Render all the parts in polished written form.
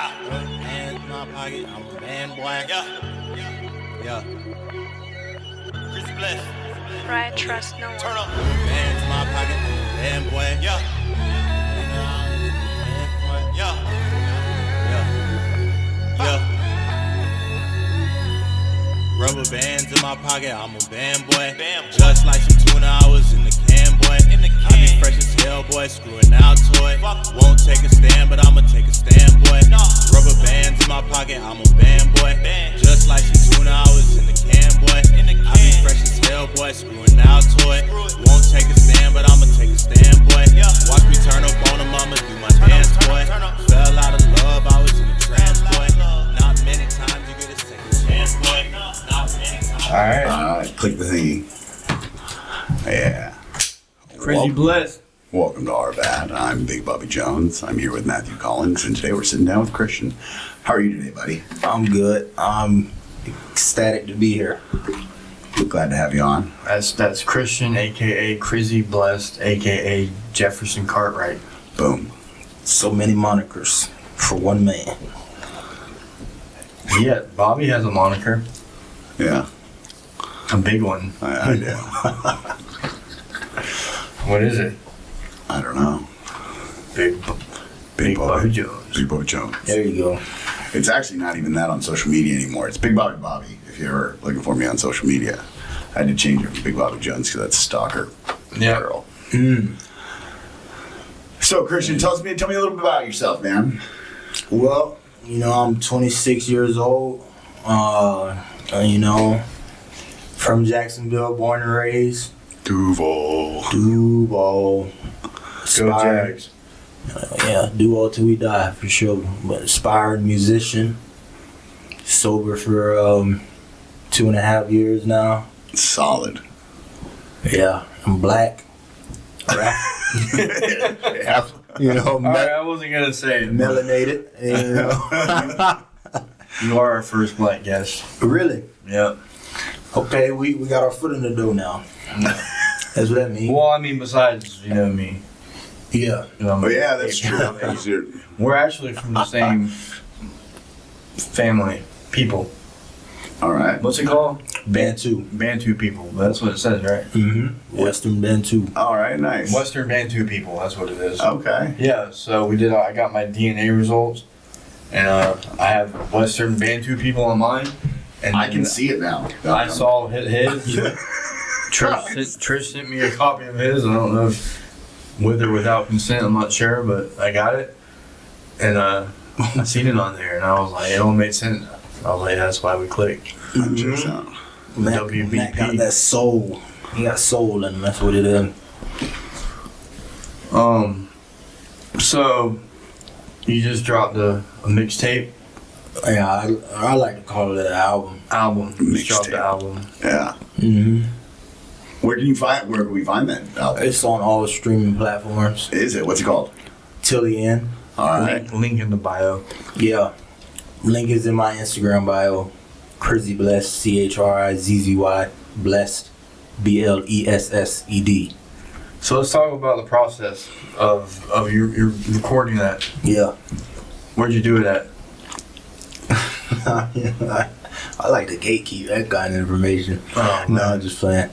Hands in my pocket, I'm a man, boy. Yeah. Chrizzy Blessed. Right, trust no one. Turn up. Hands in my pocket, I'm a man, boy. Yeah. Rubber bands in my pocket, I'm a band boy. Just like some tuna, I was in the can, boy. I be fresh as hell, boy, screwing out toy. Won't take a stand, but I'ma take a stand, boy. Rubber bands in my pocket, I'm a band boy. Just like some tuna, I was in the can, boy. I be fresh as hell, boy, screwing out toy. Won't take a stand, but I'ma take a stand, boy. Watch me turn up on them, I'ma do my dance, boy. Fell out of love, I was in a trance, boy. Not many times you get a second chance, boy. Alright, click the thingy. Yeah. Chrizzy Blessed. Welcome to OurBad. I'm Big Bobby Jones. I'm here with Matthew Collins, and today we're sitting down with Christian. How are you today, buddy? I'm good. I'm ecstatic to be here. We're glad to have you on. That's Christian, aka Chrizzy Blessed, aka Jefferson Cartwright. Boom. So many monikers for one man. Yeah, Bobby has a moniker, Yeah, a big one. I do. What is it? I don't know. Big Bobby Jones. Big Bobby Jones. There you go. It's actually not even that on social media anymore. It's Big Bobby Bobby, if you're ever looking for me on social media. I had to change it from Big Bobby Jones because that's stalker girl. So, Christian, tell me a little bit about yourself, man. Well, I'm 26 years old. From Jacksonville, born and raised. Duval. Go Jags. Yeah, Duval till we die for sure. But aspired musician. Sober for 2.5 years now. Solid. Yeah, I'm black. Yeah. I wasn't gonna say it. Melanated. You are our first black guest. Really? Yep. Okay, we got our foot in the door now. That's what that means. Well, I mean, besides me. Yeah. Oh, yeah, that's true. We're actually from the same family, people. All right. What's it called? Bantu. People. That's what it says, right? Mm-hmm. Western Bantu. All right, nice. Western Bantu people. That's what it is. Okay. Yeah. So we did. I got my DNA results, and I have Western Bantu people on mine. And I can see it now. I saw his. Trish sent me a copy of his. I don't know if with or without consent. I'm not sure, but I got it, and I seen it on there, and I was like, it all made sense. I was like, that's why we clicked. Matt got that soul. He got soul in him. That's what it is. So you just dropped a mixtape. Yeah, I like to call it an album. Just dropped the album. Yeah. Mm-hmm. Where can we find that album? It's on all streaming platforms. Is it? What's it called? Till the end. All right. Link in the bio. Yeah. Link is in my Instagram bio. Chrizzy Blessed, CHRIZZY Blessed, BLESSED. So let's talk about the process of your recording that. Yeah. Where'd you do it at? I like to gatekeep that kind of information. Oh, no, I'm just playing.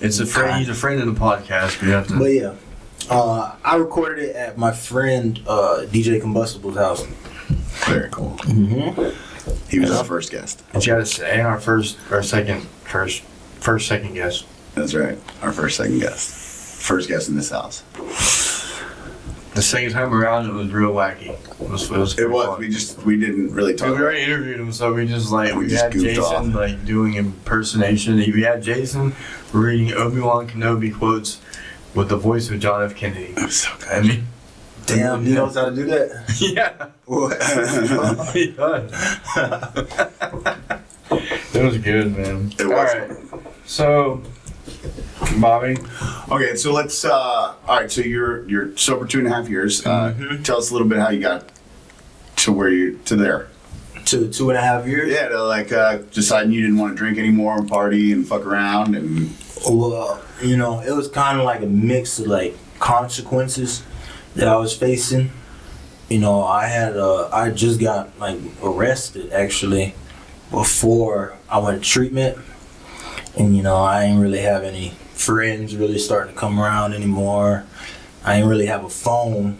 It's a friend. He's a friend of the podcast. But you have to. But yeah, I recorded it at my friend DJ Combustible's house. Very cool. Mm-hmm. He was our first guest. And you got to say our second guest. That's right. Our second guest. First guest in this house. The second time around, it was real wacky. It was. Fun. We didn't really talk. We already interviewed him, so we just we just had goofed Jason off. doing impersonation. We had Jason reading Obi-Wan Kenobi quotes with the voice of John F. Kennedy. It was so good. I mean, Damn, he knows how to do that. yeah. What? He does. It was good, man. It was. All right. So, Bobby. Okay, so let's. All right, so you're sober 2.5 years. Tell us a little bit how you got to there. To 2.5 years? Yeah, to deciding you didn't want to drink anymore, and party and fuck around and. Well, it was kind of like a mix of like consequences that I was facing. I just got like arrested actually before I went to treatment, and I ain't really have any friends really starting to come around anymore. I ain't really have a phone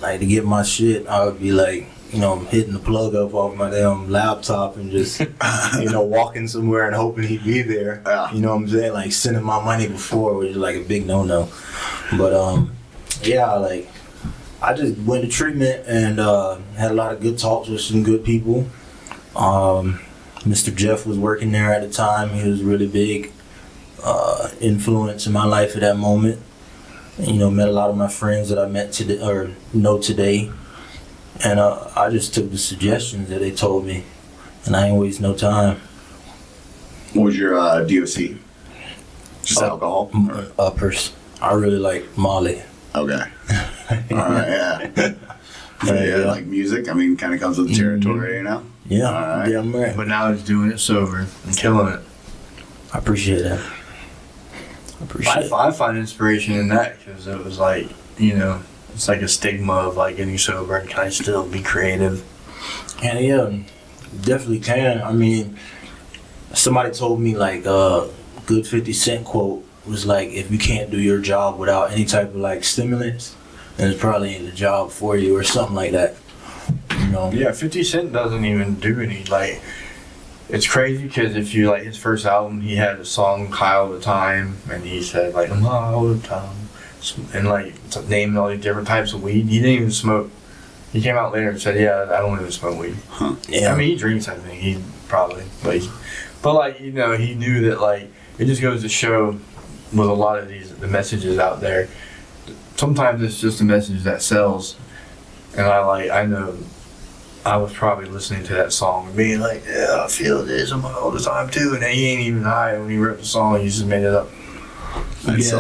like to get my shit. I would be like, hitting the plug up off my damn laptop and just, walking somewhere and hoping he'd be there. Yeah. You know what I'm saying? Like sending my money before was like a big no-no. But yeah, like I just went to treatment and had a lot of good talks with some good people. Mr. Jeff was working there at the time. He was really big influence in my life at that moment. And, met a lot of my friends that I met today or know today. And I just took the suggestions that they told me, and I ain't waste no time. What was your DOC? Just alcohol? Uppers. I really like Molly. Okay. All right, yeah. Yeah, like music, kind of comes with the territory, Yeah, all right. yeah, I'm right. But now he's doing it sober and killing it. I appreciate that. I find inspiration in that because it was like, it's like a stigma of like getting sober and can I still be creative? And yeah, definitely can. Somebody told me like a good 50 Cent quote was like, if you can't do your job without any type of like stimulants, then it's probably ain't the job for you or something like that. Yeah, 50 Cent doesn't even do any like. It's crazy because if you like his first album, he had a song "High All the Time," and he said like "I'm high all the time," and like named all these different types of weed. He didn't even smoke. He came out later and said, "Yeah, I don't even smoke weed." Huh. Yeah. He drinks. I think he probably, but like he knew that like it just goes to show with a lot of the messages out there. Sometimes it's just a message that sells, and I know. I was probably listening to that song and being like, yeah, I feel this all the time too. And he ain't even high when he wrote the song. He just made it up. So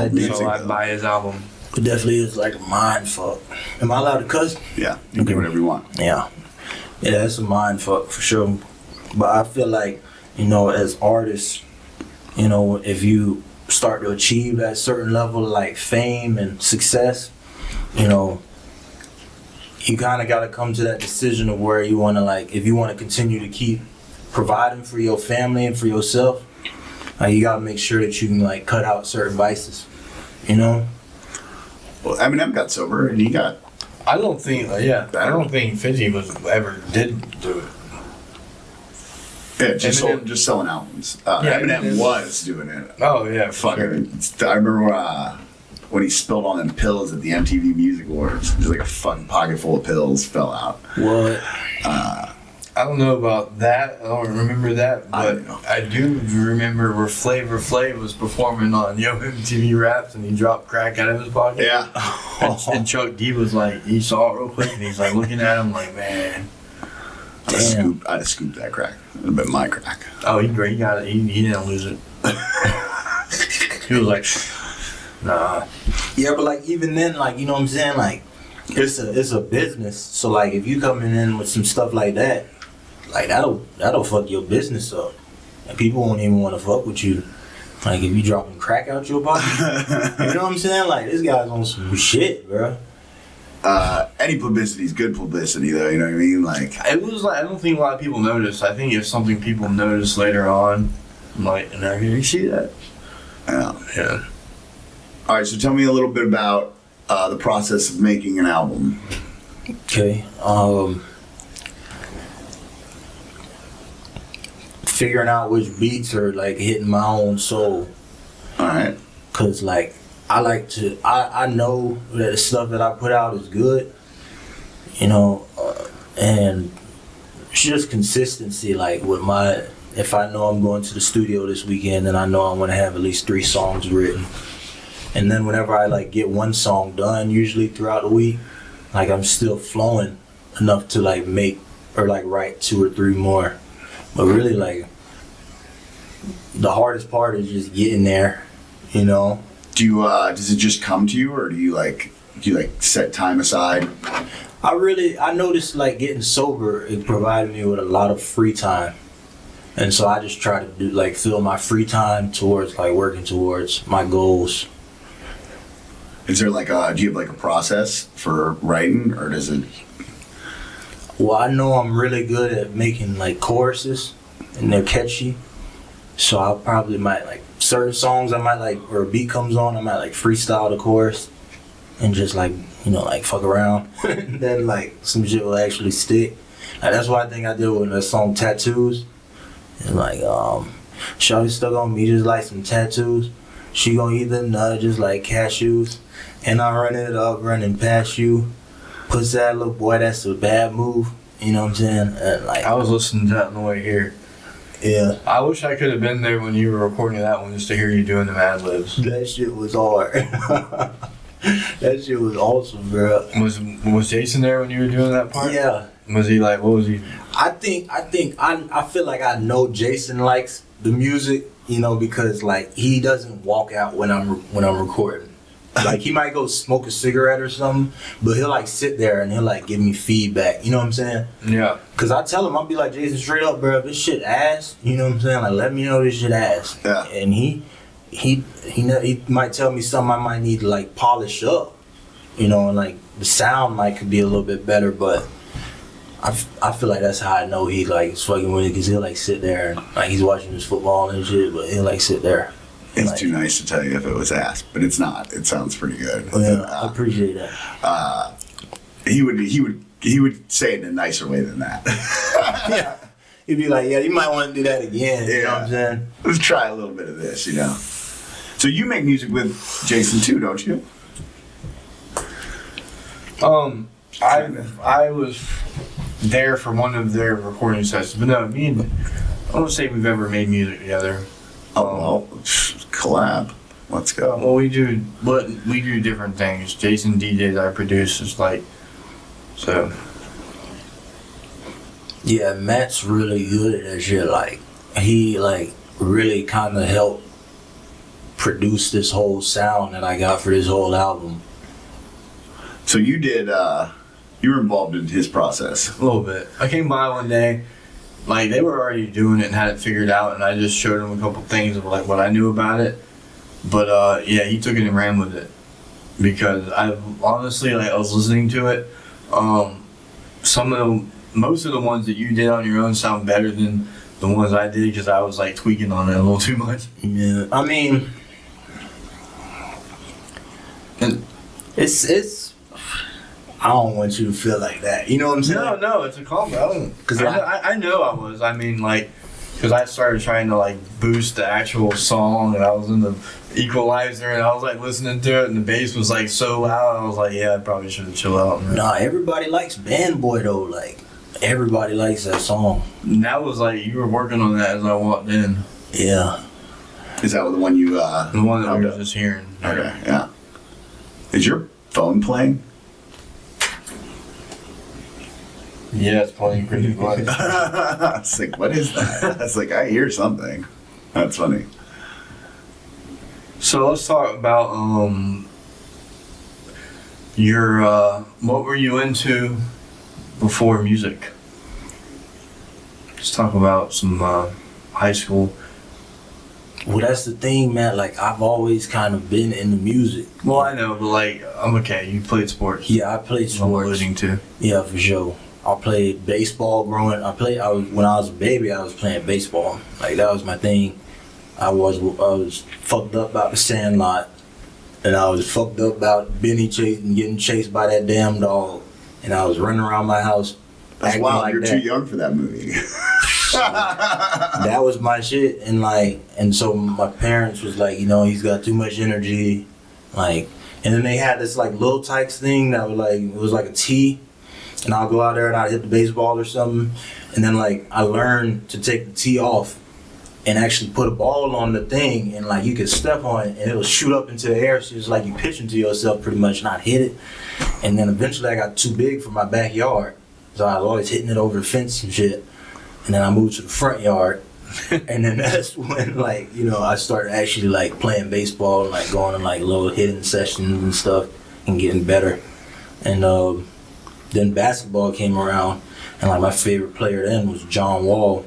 I'd buy his album. It definitely is like a mind fuck. Am I allowed to cuss? Yeah, you can do whatever you want. Yeah, it's a mind fuck for sure. But I feel like, as artists, if you start to achieve that certain level of like fame and success, you kind of got to come to that decision of where you want to if you want to continue to keep providing for your family and for yourself, you got to make sure that you can cut out certain vices, Well, Eminem got sober and he got. I don't think 50 did do it. Yeah, just selling albums. Eminem was doing it. Oh yeah, fucking. I remember when he spilled on them pills at the MTV Music Awards. Just like a fucking pocket full of pills fell out. What? I don't know about that. I don't remember that, but I do remember where Flavor Flav was performing on Yo MTV Raps and he dropped crack out of his pocket. Yeah. And Chuck D was like, he saw it real quick and he's like looking at him like, man. I'd have scooped that crack. It would have been my crack. Oh, he got it. He didn't lose it. He was like, nah. Yeah, but even then, you know what I'm saying? It's a business. So if you coming in with some stuff like that, that'll fuck your business up. And people won't even want to fuck with you. If you dropping crack out your pocket. You know what I'm saying? This guy's on some shit, bro. Any publicity is good publicity, though. You know what I mean? It was I don't think a lot of people noticed. I think it's something people notice later on. And you see that? Yeah. All right. So tell me a little bit about the process of making an album. Okay. Figuring out which beats are hitting my own soul. All right. Cause I know that the stuff that I put out is good, and it's just consistency. If I know I'm going to the studio this weekend, then I know I'm gonna have at least 3 songs written. And then whenever I get one song done, usually throughout the week, I'm still flowing enough to make or write 2 or 3 more. But really the hardest part is just getting there, Do you does it just come to you, or do you set time aside? I noticed getting sober, it provided me with a lot of free time. And so I just try to do fill my free time towards working towards my goals. Is there do you have a process for writing, or does it Well, I know I'm really good at making like choruses, and they're catchy. So I probably might like certain songs. I might like, or a beat comes on, I might like freestyle the chorus, and just like like fuck around. And then like some shit will actually stick. Like, that's what I think I did with the song "Tattoos." And like shawty stuck on me just like some tattoos. She gon' eat the nut just like cashews, and I run it up running past you. Puss that little boy, that's a bad move. You know what I'm saying? And like I was listening to that on the way here. Yeah. I wish I could have been there when you were recording that one just to hear you doing the Mad Libs. That shit was hard. That shit was awesome, bro. Was Jason there when you were doing that part? Yeah. Was he like, what was he? I feel like I know Jason likes the music, because like he doesn't walk out when I'm recording. Like he might go smoke a cigarette or something, but he'll like sit there and he'll like give me feedback. You know what I'm saying? Yeah. Cause I tell him, I'll be like, Jason, straight up, bro, if this shit ass, you know what I'm saying? Like let me know this shit ass. Yeah. And he might tell me something I might need to like polish up, and like the sound might could be a little bit better, but I feel like that's how I know he like is fucking with it, cause he'll like sit there and like he's watching his football and shit, but he'll like sit there. It's like, too nice to tell you if it was ass, but it's not. It sounds pretty good. Yeah, I appreciate that. He would say it in a nicer way than that. Yeah. He'd be like, yeah, you might want to do that again. You know what I'm saying? Let's try a little bit of this, So you make music with Jason too, don't you? I was there for one of their recording sessions, but no, I don't say we've ever made music together. Oh, well, collab. Let's go. Well, we do different things. Jason DJs, I produce. It's like, so. Yeah, Matt's really good at that shit. Like, he like really kind of helped produce this whole sound that I got for this whole album. So you did. You were involved in his process. A little bit. I came by one day. Like, they were already doing it and had it figured out, and I just showed him a couple things of, like, what I knew about it. But, yeah, he took it and ran with it. Because I honestly, like, I was listening to it. Most of the ones that you did on your own sound better than the ones I did, because I was, like, tweaking on it a little too much. Yeah, I mean, it's I don't want you to feel like that. You know what I'm saying? No, it's a compliment. Because I know I was. I mean, like, because I started trying to, like, boost the actual song, and I was in the equalizer, and I was, like, listening to it, and the bass was, like, so loud. I was like, yeah, I probably should have chilled out. Nah, everybody likes Band Boy, though. Like, everybody likes that song. And that was, like, you were working on that as I walked in. Yeah. Is that the one you, the one that we were just hearing. Okay, yeah. Is your phone playing? Yeah, it's playing Chrizzy Blessed. I was like, what is that? I was like, I hear something. That's funny. So let's talk about your what were you into before music? Let's talk about some high school. Well, that's the thing, man. Like, I've always kind of been into music. Well, I know, but like, I'm okay. You played sports. Yeah, I played sports. I'm alluding to. Yeah, for sure. I played baseball growing. When I was a baby, I was playing baseball. Like, that was my thing. I was fucked up about the Sandlot, and I was fucked up about Benny getting chased by that damn dog, and I was running around my house. That's wild. Like You're that. too young for that movie. That was my shit, and so my parents was like, he's got too much energy, like, and then they had this like Lil Tykes thing that was like, it was like a tee. And I'll go out there and I'll hit the baseball or something. And then, like, I learned to take the tee off and actually put a ball on the thing. And, like, you could step on it and it'll shoot up into the air. So it's like you pitching to yourself pretty much, not hit it. And then eventually I got too big for my backyard. So I was always hitting it over the fence and shit. And then I moved to the front yard. And then that's when, like, I started actually, like, playing baseball and, like, going to, like, little hitting sessions and stuff and getting better. And, then basketball came around, and like my favorite player then was John Wall,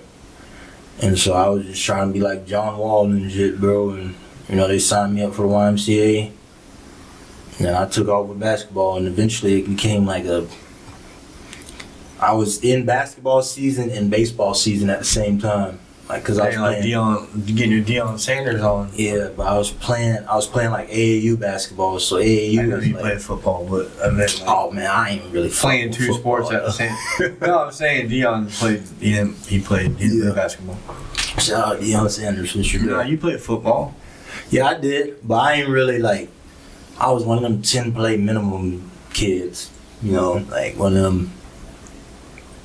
and so I was just trying to be like John Wall and shit, bro. And they signed me up for the YMCA, and then I took off with basketball, and eventually it became like I was in basketball season and baseball season at the same time. Like, cause I was like getting your Deion Sanders on. Yeah, but I was playing like AAU basketball. So AAU. I know was you like, played football, but I meant like, oh man, I ain't really playing two sports at the same. No, I'm saying Deion played. He played basketball. Shout out Deion Sanders. No, you played football. Yeah, I did, but I ain't really like. I was one of them 10 play minimum kids. You know, like one of them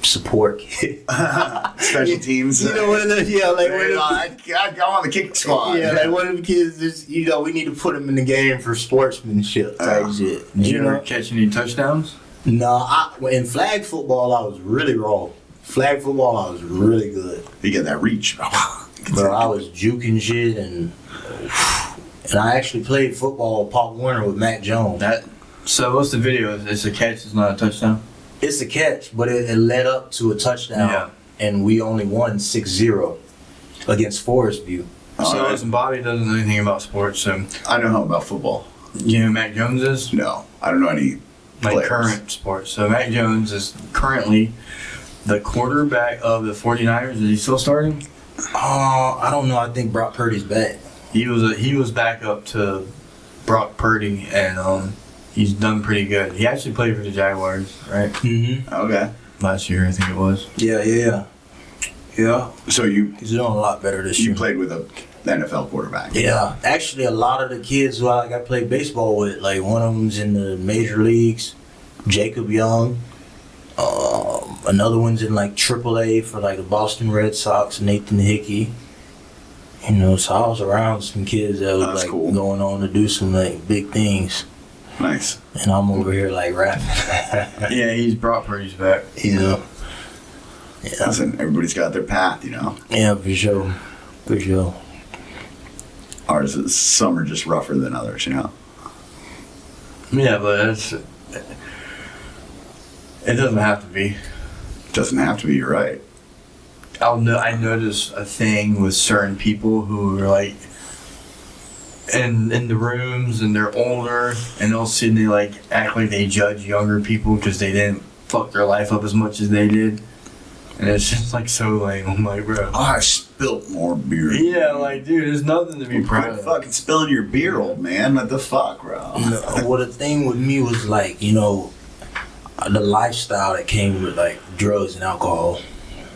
support kids. Special teams. You know, one of those, yeah, like one of them. I go on the kick squad. Yeah, like one of them kids. Just, you know, we need to put them in the game for sportsmanship type shit. Did you ever catch any touchdowns? No, in flag football, I was really raw. Flag football, I was really good. You get that reach. Bro, I was juking shit, and I actually played football with Pop Warner with Mac Jones. So what's the video? It's a catch, it's not a touchdown? It's a catch, but it led up to a touchdown, and we only won 6-0 against Forest View. So listen, Bobby doesn't know anything about sports, so... I know about football. You know who Mac Jones is? No, I don't know any players. Current sports. So Mac Jones is currently the quarterback of the 49ers. Is he still starting? I don't know. I think Brock Purdy's back. He was back up to Brock Purdy, and he's done pretty good. He actually played for the Jaguars, right? Mm-hmm. Okay. Last year, I think it was. Yeah. So he's doing a lot better this year. You played with a NFL quarterback. Yeah. Actually, a lot of the kids who I played baseball with, like one of them's in the major leagues, Jacob Young. Another one's in like AAA for like the Boston Red Sox, Nathan Hickey. You know, so I was around some kids that was like cool. going on to do some like big things. Nice. And I'm over here like rapping. Yeah, he's Brock Purdy's back. You know. Yeah. Listen, everybody's got their path, you know. Yeah, for sure. For sure. Ours is some are just rougher than others, you know. Yeah, but it doesn't have to be. Doesn't have to be. You're right. I notice a thing with certain people who are like in the rooms and they're older, and all of a sudden they like act like they judge younger people because they didn't fuck their life up as much as they did, and it's just like so lame. I'm like, bro, I spilt more beer. Yeah, like dude, there's nothing to be proud of. Fucking spilling your beer, old man. What the fuck, bro? Well, the thing with me was like, you know, the lifestyle that came with like drugs and alcohol,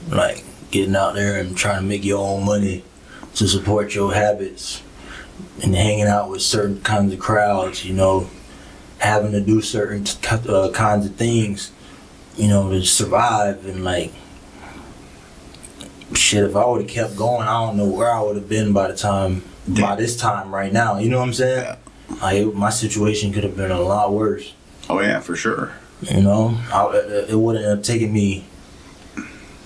like getting out there and trying to make your own money to support your habits, and hanging out with certain kinds of crowds, you know, having to do certain kinds of things, you know, to survive. And like, shit, if I would have kept going, I don't know where I would have been by this time right now. You know what I'm saying? Yeah. My situation could have been a lot worse. Oh yeah, for sure. You know, it wouldn't have taken me,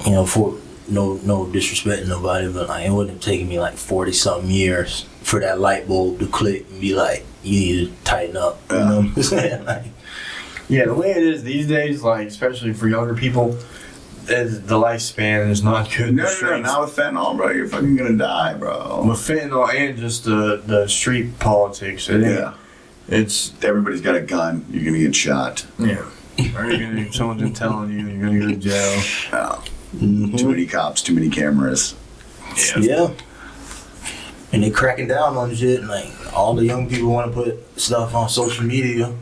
you know, for no disrespect to nobody, but like, it wouldn't have taken me like 40-something years for that light bulb to click and be like, you need to tighten up. You know what I'm saying? Like, yeah, the way it is these days, like especially for younger people, is the lifespan is not good. No, not with fentanyl, bro. You're fucking gonna die, bro. With fentanyl and just the street politics. It's everybody's got a gun. You're gonna get shot. Yeah. Or someone's just telling you you're gonna go to jail. mm-hmm. Too many cops, too many cameras. Yeah. And they cracking down on shit. Like, all the young people want to put stuff on social media.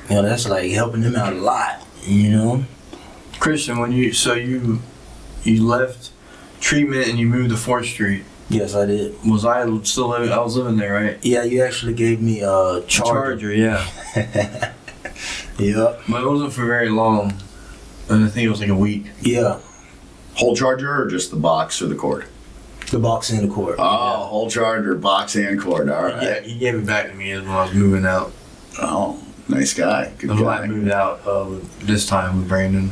You know, that's like helping them out a lot. You know. Christian, when you left treatment and you moved to 4th Street. Yes, I did. Was I still living? I was living there, right? Yeah, you actually gave me a charger. Yeah. Yeah. But it wasn't for very long. I think it was like a week. Yeah. Whole charger or just the box or the cord? The box and the cord. Oh, whole charger, box and cord. All right. Yeah, he gave it back to me when I was moving out. Oh, nice guy. Good guy. I moved out this time with Brandon.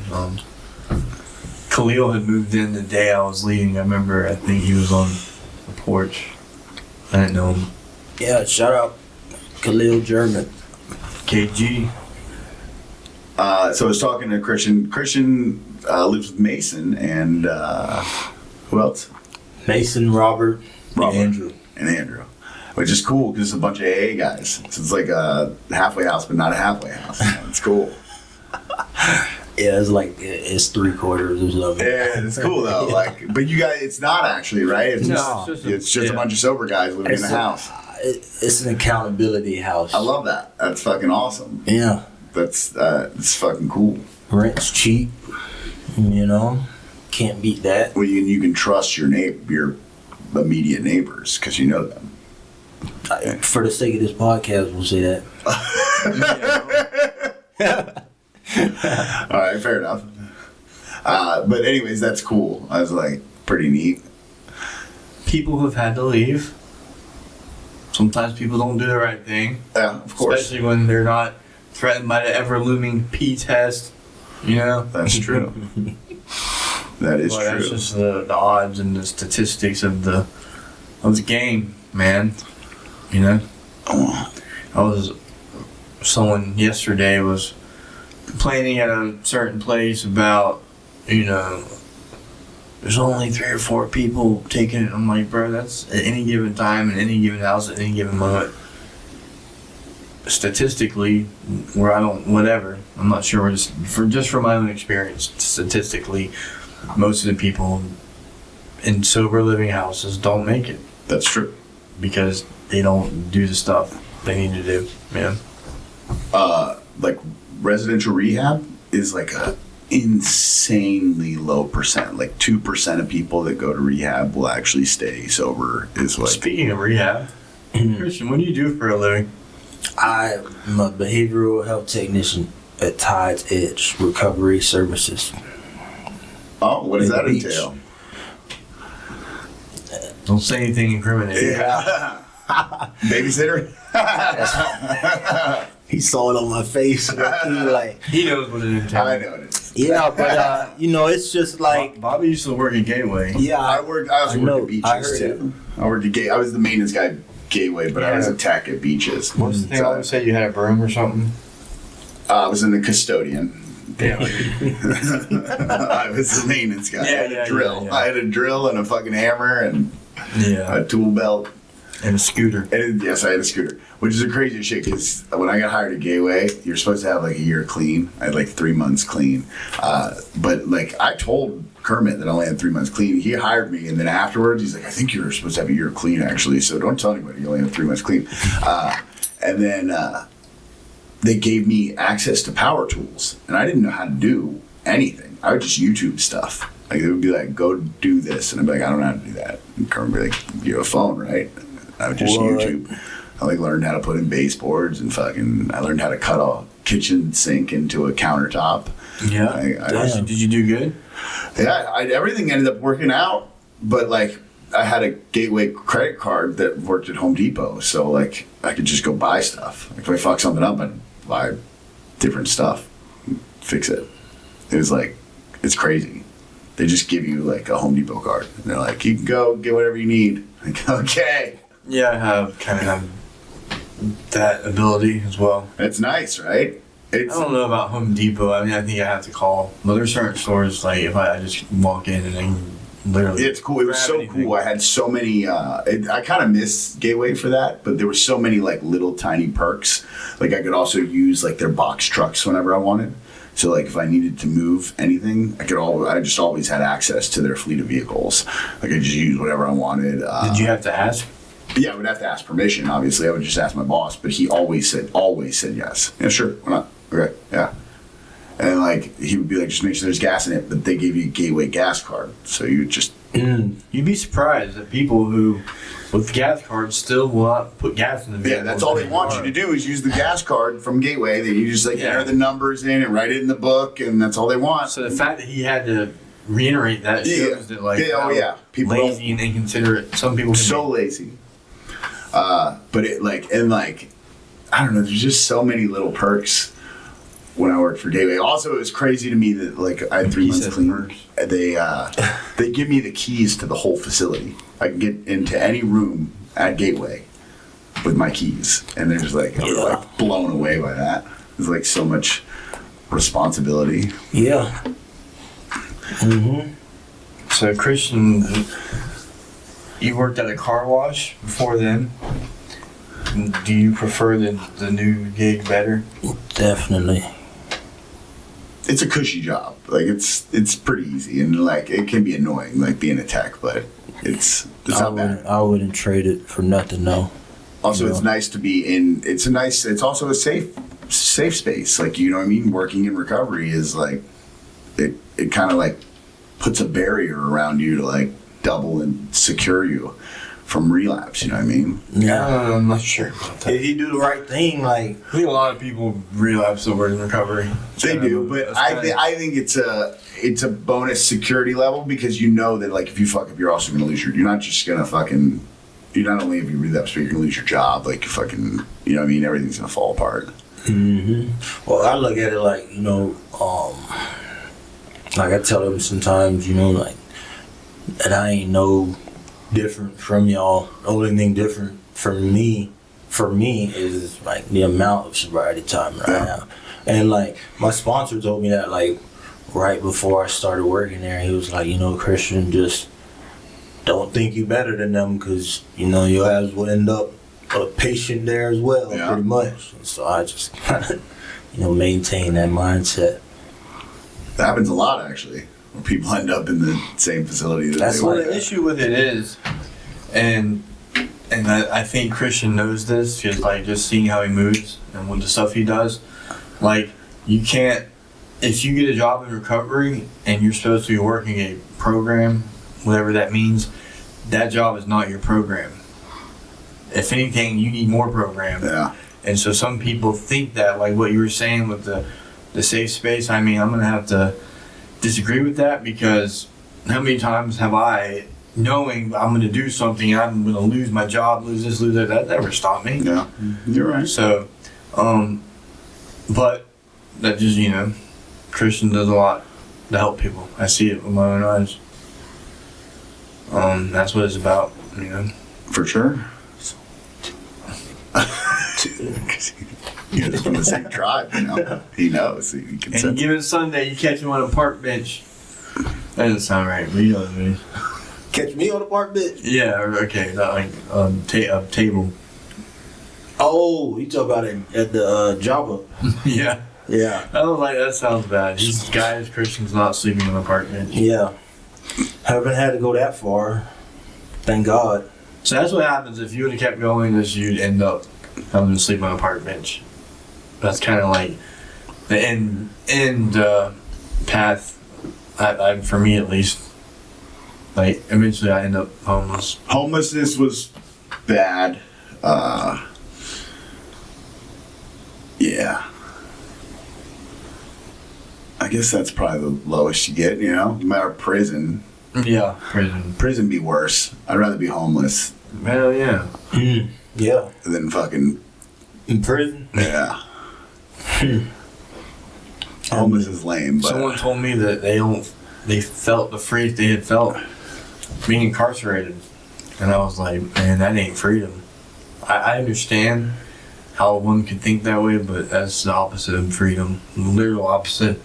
Khalil had moved in the day I was leaving. I remember, I think he was on the porch. I didn't know him. Yeah, shout out Khalil German. KG. So I was talking to Christian. Christian lives with Mason and who else? Mason, Robert, and Andrew. Which is cool because it's a bunch of AA guys. So it's like a halfway house, but not a halfway house. It's cool. Yeah, it's like it's 3/4 or something. Yeah, it's cool though. Like, but you guys, it's not actually right. It's No. it's just a bunch of sober guys living in a house. It's an accountability house. I love that. That's fucking awesome. Yeah, That's it's fucking cool. rent's cheap. You know, can't beat that. Well, you can trust your immediate neighbors because you know them. For the sake of this podcast, we'll say that. All right, fair enough. But anyways, that's cool. I was like, pretty neat. People who've had to leave. Sometimes people don't do the right thing. Yeah, of course. Especially when they're not threatened by the ever-looming P test. You know? That's true. That is Boy, true. That's just the odds and the statistics of the game, man. You know? Someone yesterday was complaining at a certain place about, you know, there's only 3 or 4 people taking it. I'm like, bro, that's at any given time, in any given house, at any given moment. Statistically, where I'm not sure, just from my own experience, statistically, most of the people in sober living houses don't make it That's true. because they don't do the stuff they need to do, man. Like residential rehab is like a insanely low percent. Like 2% of people that go to rehab will actually stay sober. Is like Speaking of rehab, Christian, what do you do for a living? I'm a behavioral health technician at Tide's Edge Recovery Services. oh, what does In that the beach. entail? Don't say anything incriminating. Yeah. Babysitter. He saw it on my face. He like, He knows what it entails. I know it is. yeah, but you know, it's just like, Bobby used to work at Gateway. yeah, I also I know, worked at I beaches heard too. I worked at I was the maintenance guy at Gateway, but I was a tech at beaches. What's the thing? I always say you had a broom or something. I was in the custodian. Yeah. I was the maintenance guy. I had a drill. yeah. I had a drill and a fucking hammer and Yeah. a tool belt. And a scooter. Yes, I had a scooter, which is the craziest shit because when I got hired at Gateway, you're supposed to have like a year clean. I had like 3 months clean. But like I told Kermit that I only had 3 months clean. He hired me, and then afterwards, he's like, I think you're supposed to have a year clean actually, so don't tell anybody. You only have 3 months clean. And then they gave me access to power tools, and I didn't know how to do anything. I would just YouTube stuff. Like they would be like, go do this, and I'd be like, I don't know how to do that. And Kermit would be like, you have a phone, right? I would just YouTube. I like learned how to put in baseboards and I learned how to cut a kitchen sink into a countertop. Yeah. Did you do good? Yeah, everything ended up working out, but like I had a Gateway credit card that worked at Home Depot, so like I could just go buy stuff. Like if I fuck something up, I'd buy different stuff, fix it. It was like, it's crazy. They just give you like a Home Depot card, and they're like, you can go get whatever you need. Like, okay. Yeah, I have that ability as well. It's nice, right? I don't know about Home Depot. I mean, I think I have to call. But there's certain stores, like, if I just walk in and then literally... It's cool. It was so anything. cool. I had so many... I kind of miss Gateway for that, but there were so many, like, little tiny perks. Like, I could also use, like, their box trucks whenever I wanted. So, like, if I needed to move anything, I just always had access to their fleet of vehicles. Like, I just used whatever I wanted. Did you have to ask? Yeah, I would have to ask permission, obviously. I would just ask my boss, but he always said yes. Yeah, sure, why not? Okay, yeah. And like he would be like, just make sure there's gas in it, but they gave you a Gateway gas card, so you just You'd be surprised at people who, with gas cards, still will not put gas in the vehicle. yeah, that's all they want you to do is use the gas card from Gateway. That you just like enter the numbers in and write it in the book, and that's all they want. So the fact that he had to reiterate that shows that like people lazy and inconsiderate some people can so be. lazy. But it like I don't know. There's just so many little perks when I worked for Gateway. Also, it was crazy to me that like I had 3 months clean. They give me the keys to the whole facility. I can get into any room at Gateway with my keys, and they're just like, I'm like blown away by that. There's like so much responsibility. yeah. Mm-hmm. So Christian, you worked at a car wash before then. Do you prefer the new gig better? Definitely. it's a cushy job. Like it's pretty easy, and like it can be annoying, like being a tech, but it's not bad. I wouldn't trade it for nothing, no. Also, it's nice to be in. It's also a safe space. Like, you know what I mean. Working in recovery is like it kind of like puts a barrier around you to like double and secure you from relapse. You know what I mean? Yeah, I'm not sure about that. if you do the right thing, like I think a lot of people relapse over in recovery. They do, but I think it's a bonus security level, because you know that like if you fuck up, you're also gonna lose you're not just gonna fucking. You not only have you relapse, but you're gonna lose your job. Like fucking, you know what I mean? Everything's gonna fall apart. Mm-hmm. Well, I look at it like, like I tell them sometimes, like that I ain't no different from y'all. The only thing different for me is like the amount of sobriety time that I have. And like my sponsor told me that like right before I started working there, he was like, Christian, just don't think you better than them, because your ass will end up a patient there as well, pretty much. And so I just kind of maintain that mindset. That happens a lot, actually, where people end up in the same facility that That's they what work the at. issue with it is, and I think Christian knows this, just like just seeing how he moves and what the stuff he does. Like, you can't, if you get a job in recovery and you're supposed to be working a program, whatever that means, that job is not your program. If anything, you need more program. Yeah. And so some people think that, like what you were saying with the safe space. I mean, I'm going to have to disagree with that, because how many times have I, knowing I'm going to do something, I'm going to lose my job, lose this, lose that never stopped me. Yeah, you're right. So, but that just, Christian does a lot to help people. I see it with my own eyes. That's what it's about, For sure. You're from the same tribe, He knows. He can Any sense. given Sunday, you catch him on a park bench. That doesn't sound right, but you know what I mean. Catch me on the park bench. Yeah, okay, not like a table. Oh, you talk about it at the Java. Yeah. Yeah. I was like, that sounds bad. These guys, Christians, not sleeping on a park bench. Yeah. Haven't had to go that far. Thank God. So that's what happens if you would have kept going, is you'd end up having to sleep on a park bench. That's kind of like the end path, for me at least. Like, eventually I end up homeless. Homelessness was bad. Yeah. I guess that's probably the lowest you get, No matter prison. Yeah, prison. Prison be worse. I'd rather be homeless Hell yeah. Yeah. than fucking, In prison? yeah. Homeless is lame, but Someone told me that they felt the freedom they had felt being incarcerated. And I was like, man, that ain't freedom. I understand how one could think that way, but that's the opposite of freedom. The literal opposite,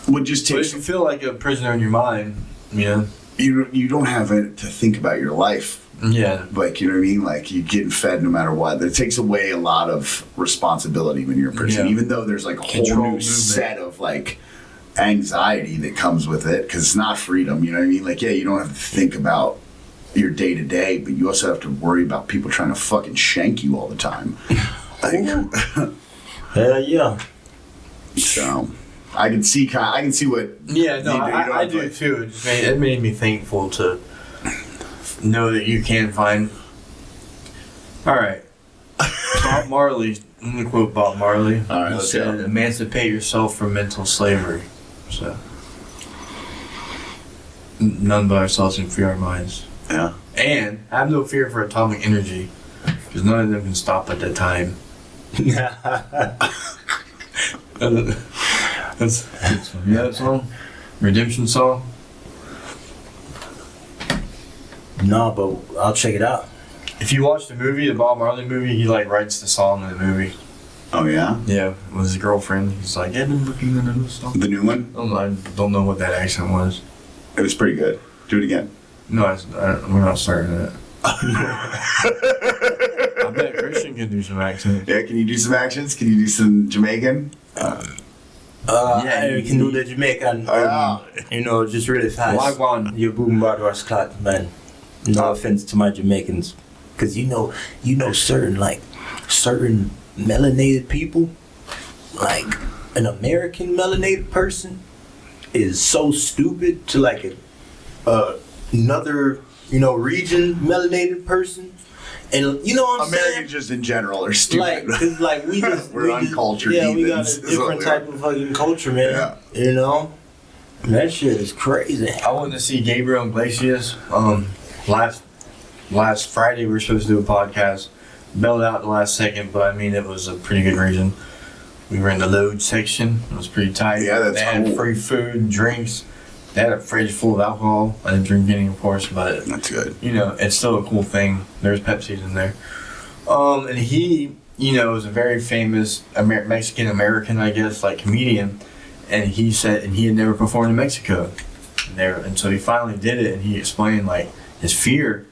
would just But take if you feel like a prisoner in your mind, you don't have it to think about your life. Yeah. Like, you know what I mean? Like, you're getting fed no matter what. It takes away a lot of responsibility when you're in prison, Yeah. even though there's like a whole Control new movement. set of like anxiety that comes with it, because it's not freedom. You know what I mean? Like, yeah, you don't have to think about your day to day, but you also have to worry about people trying to fucking shank you all the time. Like, Hell yeah. so I can see what. Yeah, no, you don't I have, do like- too. It made me thankful to know that you can find. All right, Bob Marley. I'm gonna quote Bob Marley. All right, He let's said, go. "Emancipate yourself from mental slavery." So, none but ourselves can free our minds, Yeah. and have no fear for atomic energy, because none of them can stop at that time. That's you know that song, Redemption song. No, but I'll check it out. If you watch the movie, the Bob Marley movie, he like writes the song in the movie. Oh yeah. Yeah, with his girlfriend. He's like, "Yeah, I'm looking at this song." The new one. I don't know what that accent was. It was pretty good. Do it again. No, we're not starting that. I bet Christian can do some accent. Yeah. Can you do some actions? Can you do some Jamaican? I can do the Jamaican. You know, just really fast. Wagwan. Your boom bar was clot, man. No offense to my Jamaicans, because you know certain melanated people, like an American melanated person is so stupid to like another region melanated person. And you know what I'm Americans saying? just in general are stupid. Like we just we're uncultured. Yeah, we got heathens, a different type of fucking culture, man. Yeah. You know, that shit is crazy. I went to see Gabriel Iglesias. Last Friday we were supposed to do a podcast. Bailed out the last second, but I mean it was a pretty good reason. We were in the load section. It was pretty tight. Yeah, that's They had cool. free food, drinks. They had a fridge full of alcohol. I didn't drink any, of course, but That's good. you know, it's still a cool thing. There's Pepsi's in there. And he, you know, is a very famous Mexican American, I guess, like comedian. And he said, and he had never performed in Mexico. And so he finally did it, and he explained like his fear.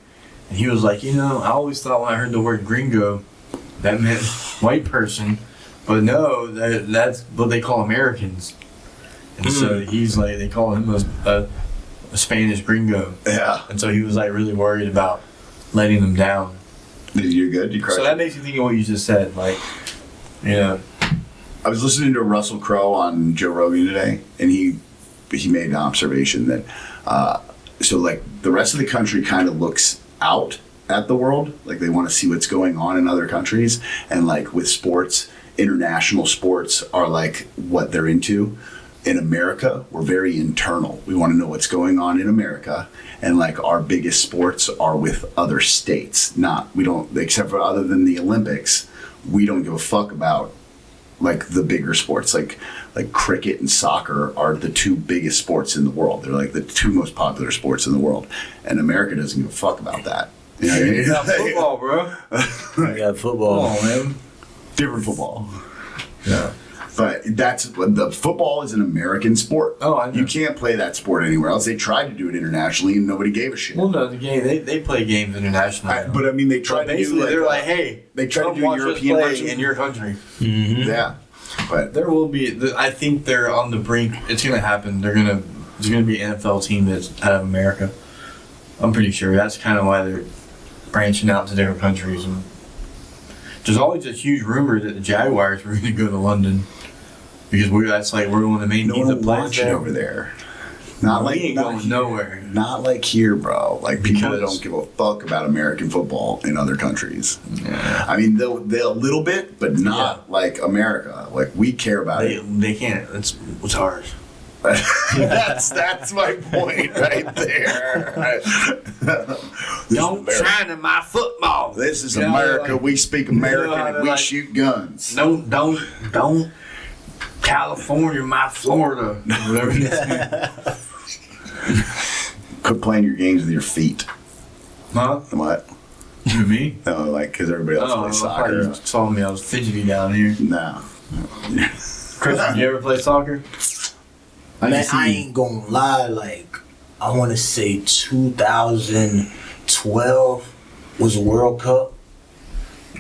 And he was like, you know, I always thought when I heard the word gringo, that meant white person, but no, that's what they call Americans. And so he's like, they call him a Spanish gringo. Yeah. And so he was like really worried about letting them down. You're good. You crushed So it. that makes me think of what you just said. Like, you know. I was listening to Russell Crowe on Joe Rogan today, and he made an observation that so like the rest of the country kind of looks out at the world, like they want to see what's going on in other countries, and like with sports, international sports are like what they're into. In America, we're very internal. We want to know what's going on in America, and like our biggest sports are with other states. We don't, except for other than the Olympics, we don't give a fuck about like the bigger sports. Like cricket and soccer are the two biggest sports in the world. They're like the two most popular sports in the world, and America doesn't give a fuck about that. You know what I mean? You got football, bro. We got football. Come on, man. Different football. Yeah. But the football is an American sport. Oh, I know. You can't play that sport anywhere else. They tried to do it internationally, and nobody gave a shit. Well, no, the game they play games internationally. But I mean, they But tried to do basically, like they're like, hey, they tried to come do watch us European play version in your country. Mm-hmm. Yeah, but There will be. I think they're on the brink. It's gonna happen. There's gonna be an NFL team that's out of America. I'm pretty sure. That's kind of why they're branching out to different countries. And there's always a huge rumor that the Jaguars were gonna go to London because we're one of the main no teams one that plays watching there. over there. Not We like ain't not going here. nowhere. Not like here, bro. Like people Because- don't give a fuck about American football in other countries. Yeah. I mean, they'll a little bit, but not like America. Like we care about it. They can't. It's ours. That's my point right there. Don't China my football. This is You know, America. like- We speak American you know how and to, we like- shoot guns. Don't California my Florida. Whatever it is. Quit playing your games with your feet. Huh? What? You and me? No, like because everybody else plays I thought you soccer. saw me. I was fidgety down here. No. Chris, you ever play soccer? Man, I ain't gonna lie, like, I want to say 2012 was the World Cup.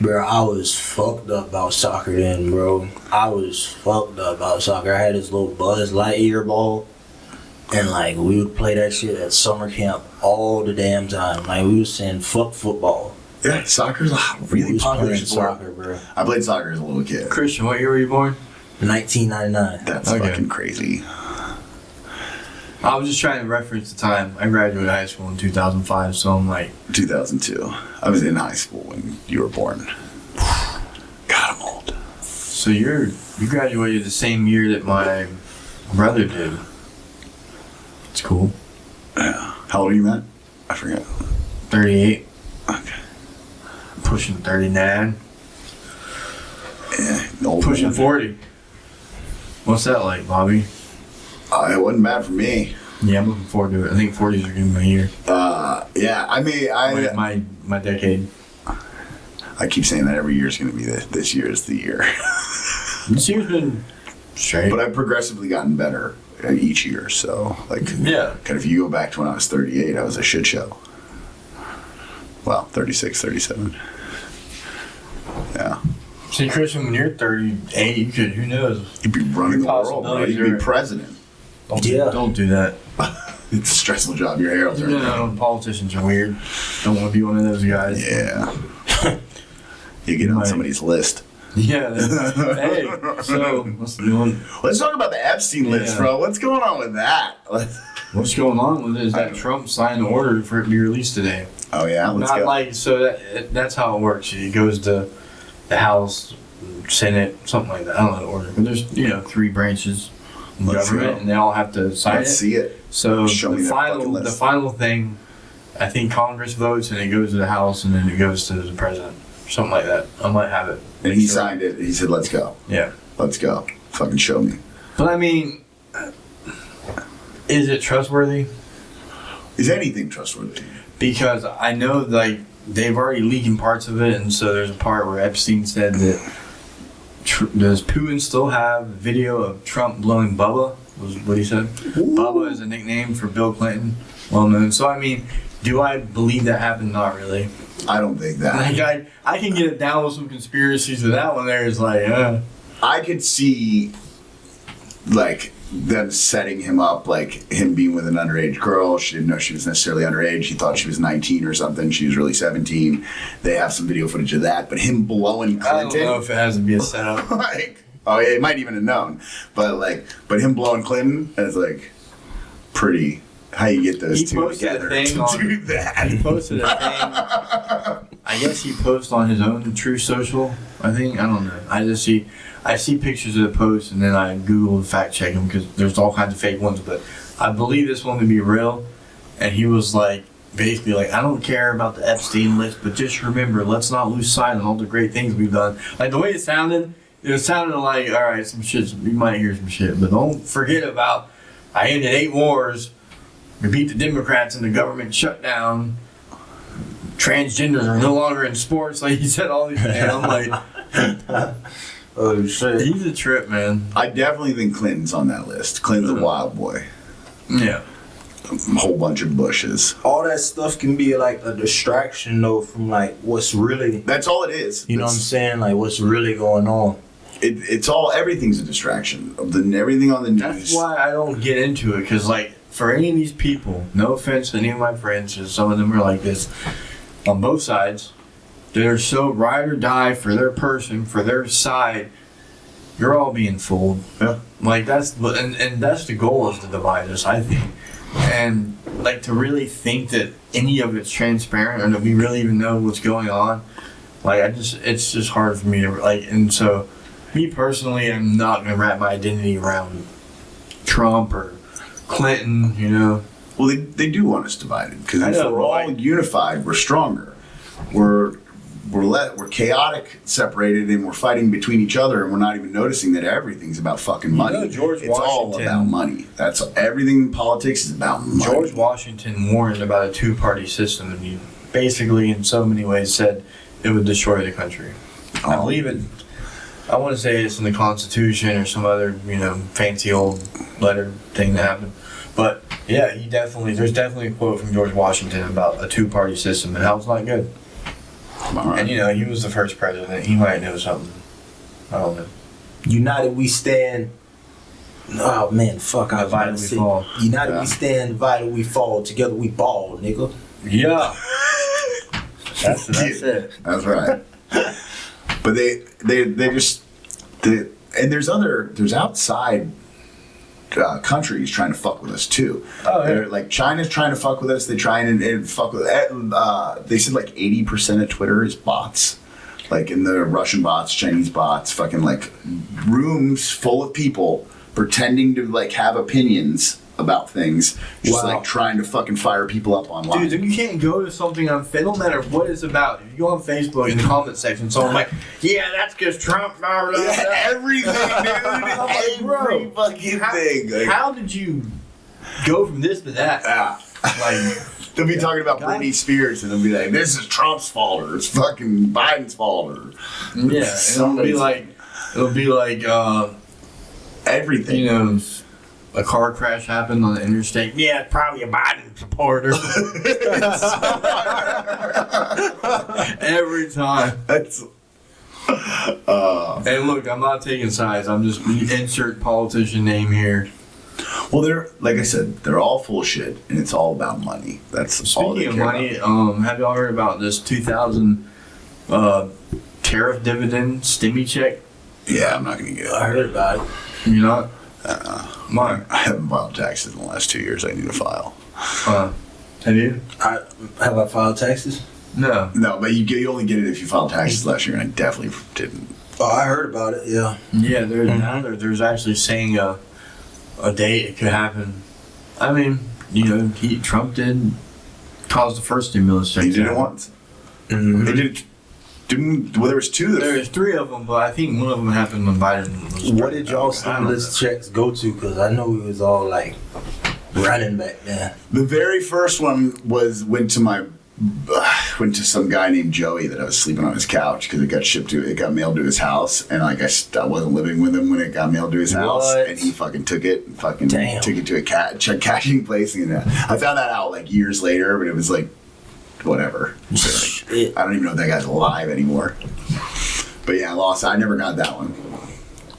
Bro, I was fucked up about soccer then, bro. I was fucked up about soccer. I had this little Buzz Lightyear ball, and, like, we would play that shit at summer camp all the damn time. Like, we was saying, fuck football. Yeah, soccer's a We really was popular playing sport. soccer, bro. I played soccer as a little kid. Christian, what year were you born? 1999. That's Okay. fucking crazy. I was just trying to reference the time. I graduated high school in 2005, so I'm like, 2002. I was in high school when you were born. God, I'm old. so you graduated the same year that my brother did. It's cool. Yeah. How old are you, Matt? I forget. 38, Okay. pushing 39, Yeah, old pushing man. 40. What's that like, Bobby? It wasn't bad for me. Yeah, I'm looking forward to it. I think 40s are going to be my year. Yeah, I mean, My decade. I keep saying that every year is going to be this year is the year. This year's been straight. But I've progressively gotten better each year. So, like, Yeah. kind of if you go back to when I was 38, I was a shit show. Well, 36, 37. Yeah. See, Christian, when you're 38, you could, who knows? You'd be running the world, bro. You'd be president. Don't do that. It's a stressful job. Your hair will turn down. Politicians are weird. Don't want to be one of those guys. Yeah. You get on somebody's list. Yeah. Hey, so let's talk about the Epstein list, bro. What's going on with that? What's going on with it is that Trump signed an order for it to be released today. Oh yeah, let's Not go. like so that's how it works. It goes to the House, Senate, something like that. I don't know the order, but there's 3 branches in government, and they all have to sign it. Let's see it. So Show me the final thing, I think Congress votes, and it goes to the House, and then it goes to the president, something like that. I might have it. And he signed it. He said, "Let's go." Yeah, let's go. Fucking show me. But I mean, is it trustworthy? Is anything trustworthy? Because I know, like, they've already leaking parts of it, and so there's a part where Epstein said that does Putin still have video of Trump blowing Bubba? Was what he said. Ooh. Bubba is a nickname for Bill Clinton, well known. So I mean, do I believe that happened? Not really. I don't think that. Like I can get it down with some conspiracies, but that one there is like, I could see, like, them setting him up, like him being with an underage girl. She didn't know she was necessarily underage. He thought she was 19 or something. She was really 17. They have some video footage of that. But him blowing Clinton. I don't know if it has to be a setup. Like, oh yeah, he might even have known. But him blowing Clinton, it's like pretty. How you get those two together to do that? He posted a thing. I guess he posted on his own True Social. I think, I don't know. I see pictures of the post, and then I Google fact check them because there's all kinds of fake ones. But I believe this one to be real. And he was like, basically like, I don't care about the Epstein list, but just remember, let's not lose sight of all the great things we've done. Like the way it sounded like, all right, some shit. You might hear some shit, but don't forget about I ended 8 wars. We beat the Democrats and the government shut down. Transgenders are no longer in sports. Like he said all these things. I'm like, oh shit. He's a trip, man. I definitely think Clinton's on that list. Clinton's a wild boy. Yeah. A whole bunch of bushes. All that stuff can be like a distraction though from like what's really. That's all it is. You know what I'm saying? Like what's really going on. Everything's a distraction. Everything on the news. That's why I don't get into it, because like for any of these people, no offense to any of my friends, because some of them are like this on both sides, they're so ride or die for their person, for their side. You're all being fooled. Yeah. Like that's the goal, is to divide us, I think. And like to really think that any of it's transparent or that we really even know what's going on, like it's just hard for me to like. And so, me personally, I'm not gonna wrap my identity around Trump or Clinton. You know. Well, they do want us divided, because if we're all unified, we're stronger. We're chaotic, separated, and we're fighting between each other, and we're not even noticing that everything's about fucking money. It's all about money. That's everything in politics is about money. George Washington warned about a 2-party system, and he basically, in so many ways, said it would destroy the country. I believe it. I want to say it's in the Constitution or some other, fancy old letter thing that happened. But yeah, there's definitely a quote from George Washington about a 2-party system and how it's not good. Right. And he was the first president. He might know something. I don't know. United we stand. Oh man, fuck! Divided we fall. United we stand. Divided we fall. Together we ball, nigga. Yeah. That's it. That's right. But there's outside countries trying to fuck with us too. Oh, yeah. Like China's trying to fuck with us. They try and fuck with. They said like 80% of Twitter is bots. Like in the Russian bots, Chinese bots, fucking like rooms full of people pretending to like have opinions about things, just like trying to fucking fire people up online. Dude, you can't go to something on Facebook, no matter what it's about. If you go on Facebook in the comment section, someone's like, yeah, that's because Trump, blah, blah, blah. Yeah, everything, dude. Every fucking thing. Like, how did you go from this to that? Like, they'll be talking about Britney Spears, and they'll be like, this is Trump's fault, or it's fucking Biden's fault, or yeah, it'll be like everything. A car crash happened on the interstate. Yeah, probably a Biden supporter. Every time. Hey, look, I'm not taking sides. I'm just insert politician name here. Well, they're like I said, they're all full of shit, and it's all about money. That's all they Speaking of care money, about. have y'all heard about this 2000 tariff dividend stimmy check? Yeah, I'm not gonna get it. I heard about it. You not? I haven't filed taxes in the last 2 years. I need to file. Have you? Have I filed taxes? No. No, but you only get it if you filed taxes last year, and I definitely didn't. Oh, I heard about it. Yeah. Yeah, there's actually saying a date it could happen. I mean, Trump did cause the first stimulus check. He did it once. Mm-hmm. They didn't. Well, there was two. There's three of them, but I think one of them happened when Biden was. What did y'all stimulus checks go to? Because I know it was all like running back then. The very first one went to some guy named Joey that I was sleeping on his couch because it got mailed to his house, and like I wasn't living with him when it got mailed to his house, What? and he fucking took it and fucking Damn. took it to a cashing place, and I found that out like years later, but it was like whatever. Shit. I don't even know if that guy's alive anymore. But yeah, I lost. I never got that one.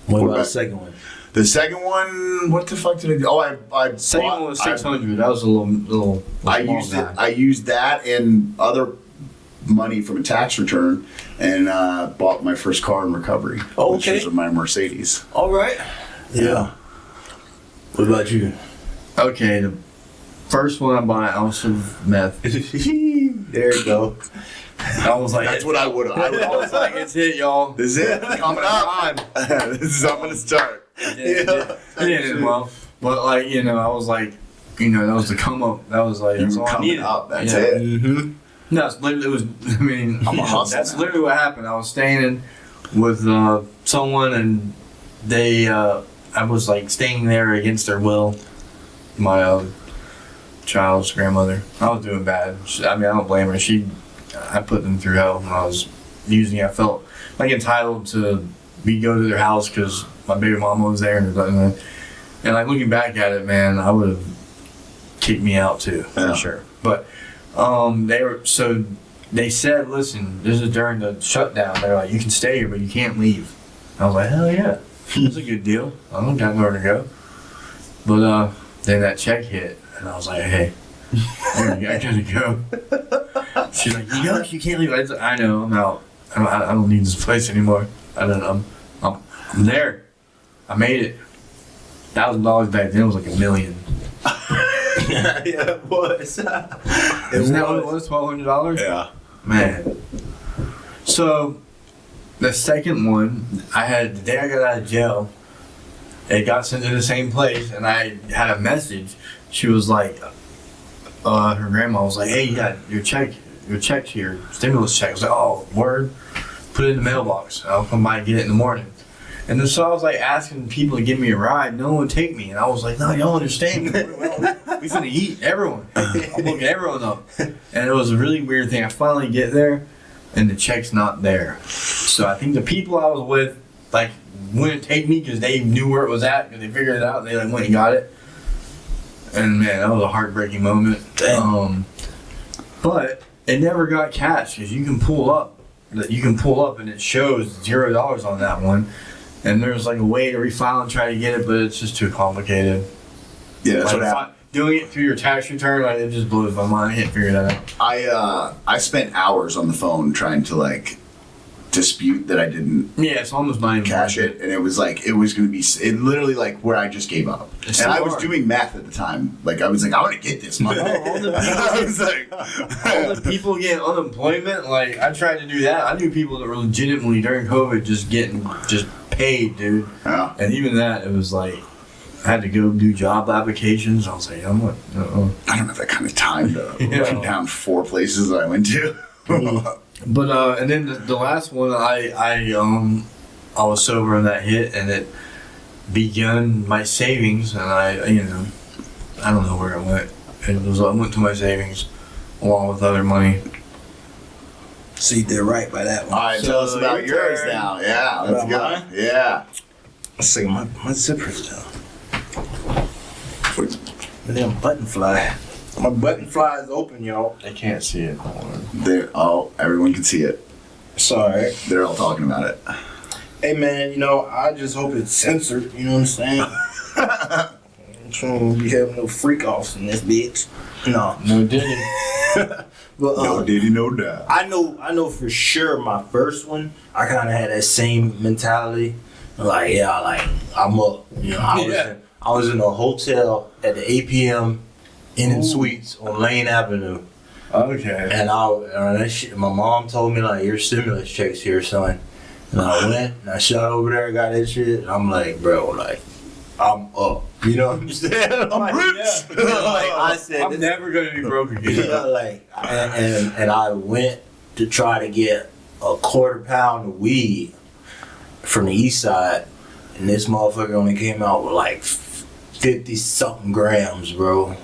What about about- the second one? The second one, what the fuck did I do? Oh, I Second bought- one was 600. That was a little. I small used it. guy. I used that and other money from a tax return, and bought my first car in recovery, Oh, which okay. was my Mercedes. All right. Yeah. What about you? Okay, the first one I bought an ounce of meth. There you go. I was like, That's what I would have. I was like, it's it, y'all. This is it. Coming up. This is how I'm gonna start. It didn't well, but like I was like, that was the come up. That was like You that's were all I coming needed. up. That's Yeah. it. Mm-hmm. No, it's literally, it was. I mean, I'm a hustler that's now. literally what happened. I was staying with someone, and they. I was like staying there against their will. My child's grandmother. I was doing bad. I don't blame her. I put them through hell when I was using it. I felt like entitled to go to their house because my baby mama was there, and like looking back at it, man, I would have kicked me out too for Yeah. sure. But they said, listen, this is during the shutdown. They're like, you can stay here, but you can't leave. I was like, hell yeah, that's a good deal. I don't got nowhere to go. But then that check hit, and I was like, hey, I gotta go. She's like, you can't leave. I know, I'm out. I don't need this place anymore. I'm there. I made it. $1,000 back then was like $1 million. Yeah, it was. Isn't that what it was? $1,200? Yeah. Man. So, the second one, the day I got out of jail, it got sent to the same place, and I had a message. She was like, her grandma was like, hey, you got your check here, stimulus check. I was like, oh, word? Put it in the mailbox. I'll come by and get it in the morning. And then so I was like asking people to give me a ride. No one would take me. And I was like, no, y'all understand me. We finna eat everyone. I'm looking everyone up. And it was a really weird thing. I finally get there, and the check's not there. So I think the people I was with, like, wouldn't take me because they knew where it was at, because they figured it out, and they like went and got it. And man, that was a heartbreaking moment. But it never got cashed because you can pull up and it shows $0 on that one. And there's like a way to refile and try to get it, but it's just too complicated. Yeah, that's Like, what happened. doing it through your tax return, like, it just blows my mind. I can't figure that out. I spent hours on the phone trying to like dispute that I didn't Yeah, it's almost not even cash worth it, and it was like it was going to be literally like where I just gave up. It's And so I was hard. doing math at the time. Like I was like, I want to get this money. all the I was like, All the people getting unemployment, like, I tried to do that. I knew people that were legitimately during COVID just paid, dude. yeah. And even that, it was like, I had to go do job applications. I was like, I'm not. I don't have that kind of time to Yeah. write down 4 places that I went to. But and then the last one, I was sober on that hit, and it begun my savings, and I don't know where it went. I went to my savings along with other money. So you did right by that one. All right, tell us So about your yours turn. now. Yeah, let's About go. mine? Yeah. Let's see, my zipper's down. And then button fly. My button fly is open, y'all. They can't see it. There. Oh, everyone can see it. It's alright. They're all talking about it. Hey man, I just hope it's censored, you know what I'm saying? I'm trying to be having no freak offs in this bitch. No Diddy. But, no Diddy, no doubt. I know for sure my first one, I kinda had that same mentality. Like, I'm up. I was in a hotel at the APM Inn and Suites on Lane Avenue. Okay. And that shit, my mom told me, like, your stimulus check's here, son. And I went and I shot over there, got that shit, and I'm like, bro, like, I'm up. You know what I'm saying? I'm rich. Like, I said, I'm never gonna be broke again. And I went to try to get a quarter pound of weed from the east side, and this motherfucker only came out with like 50 something grams, bro.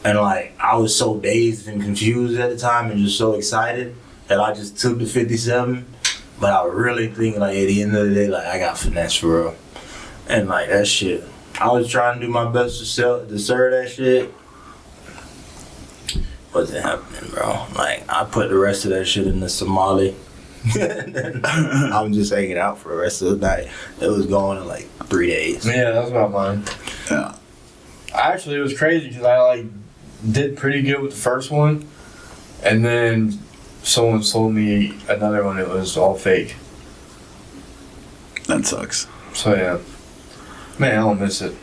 And like, I was so dazed and confused at the time and just so excited that I just took the 57. But I really think, like, at the end of the day, like, I got finesse for real. And like, that shit, I was trying to do my best to serve that shit. Wasn't happening, bro. Like, I put the rest of that shit in the Somali. I'm just hanging out for the rest of the night. It was going in like 3 days. Yeah, that's about mine. Yeah. Actually, it was crazy because I like did pretty good with the first one, and then someone sold me another one. It was all fake. That sucks. So yeah, man, I don't miss it.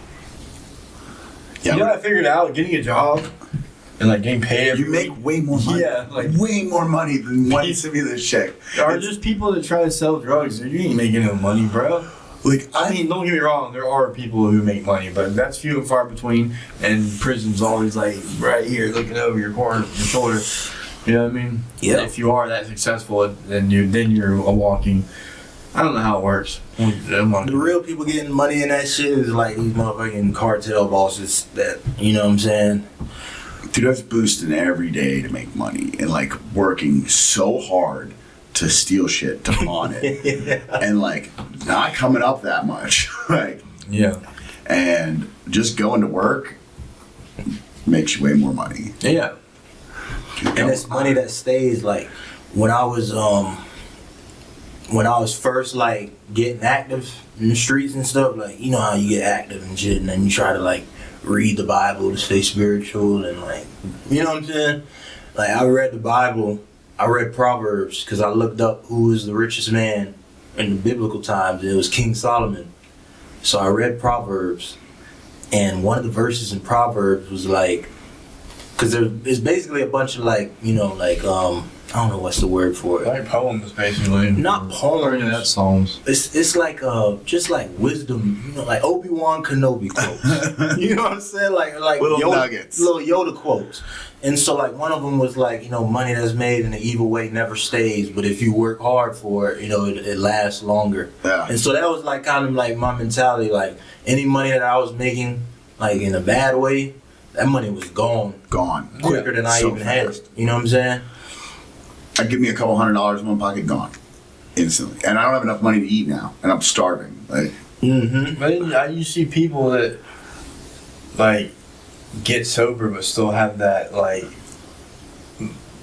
Yeah, you know what I figured out? Getting a job and like getting paid. You make way more money. Yeah, like way more money than one stimulus check. Are just people that try to sell drugs? You ain't making no money, bro. Like, I mean, don't get me wrong. There are people who make money, but that's few and far between. And prison's always like right here, looking over your shoulder. You know what I mean? Yeah. If you are that successful, then you're a walking. I don't know how it works. The real people getting money in that shit is like these motherfucking cartel bosses that, you know what I'm saying? Dude, I was boosting every day to make money and like working so hard to steal shit, to pawn it, and like not coming up that much. Like, yeah. And just going to work makes you way more money. Yeah. And it's money that stays. Like, when I was first like getting active in the streets and stuff, like, you know how you get active and shit, and then you try to like read the Bible to stay spiritual and like, you know what I'm saying? Like, I read the Bible, I read Proverbs because I looked up who was the richest man in the biblical times. It was King Solomon. So I read Proverbs, and one of the verses in Proverbs was like, because it's basically a bunch of like, you know, like I don't know what's the word for it. Like poems, basically. Not poems. That's songs. It's like just like wisdom, you know, like Obi-Wan Kenobi quotes. You know what I'm saying? Like little Yoda, nuggets, little Yoda quotes. And so like one of them was like, you know, money that's made in an evil way never stays, but if you work hard for it, you know, it lasts longer. Yeah. And so that was like kind of like my mentality. Like, any money that I was making, like in a bad way, that money was gone quicker than I even had it. You know what I'm saying? I'd give me a couple $100 in one pocket, gone instantly, and I don't have enough money to eat now, and I'm starving. Like, But then you see people that like get sober but still have that like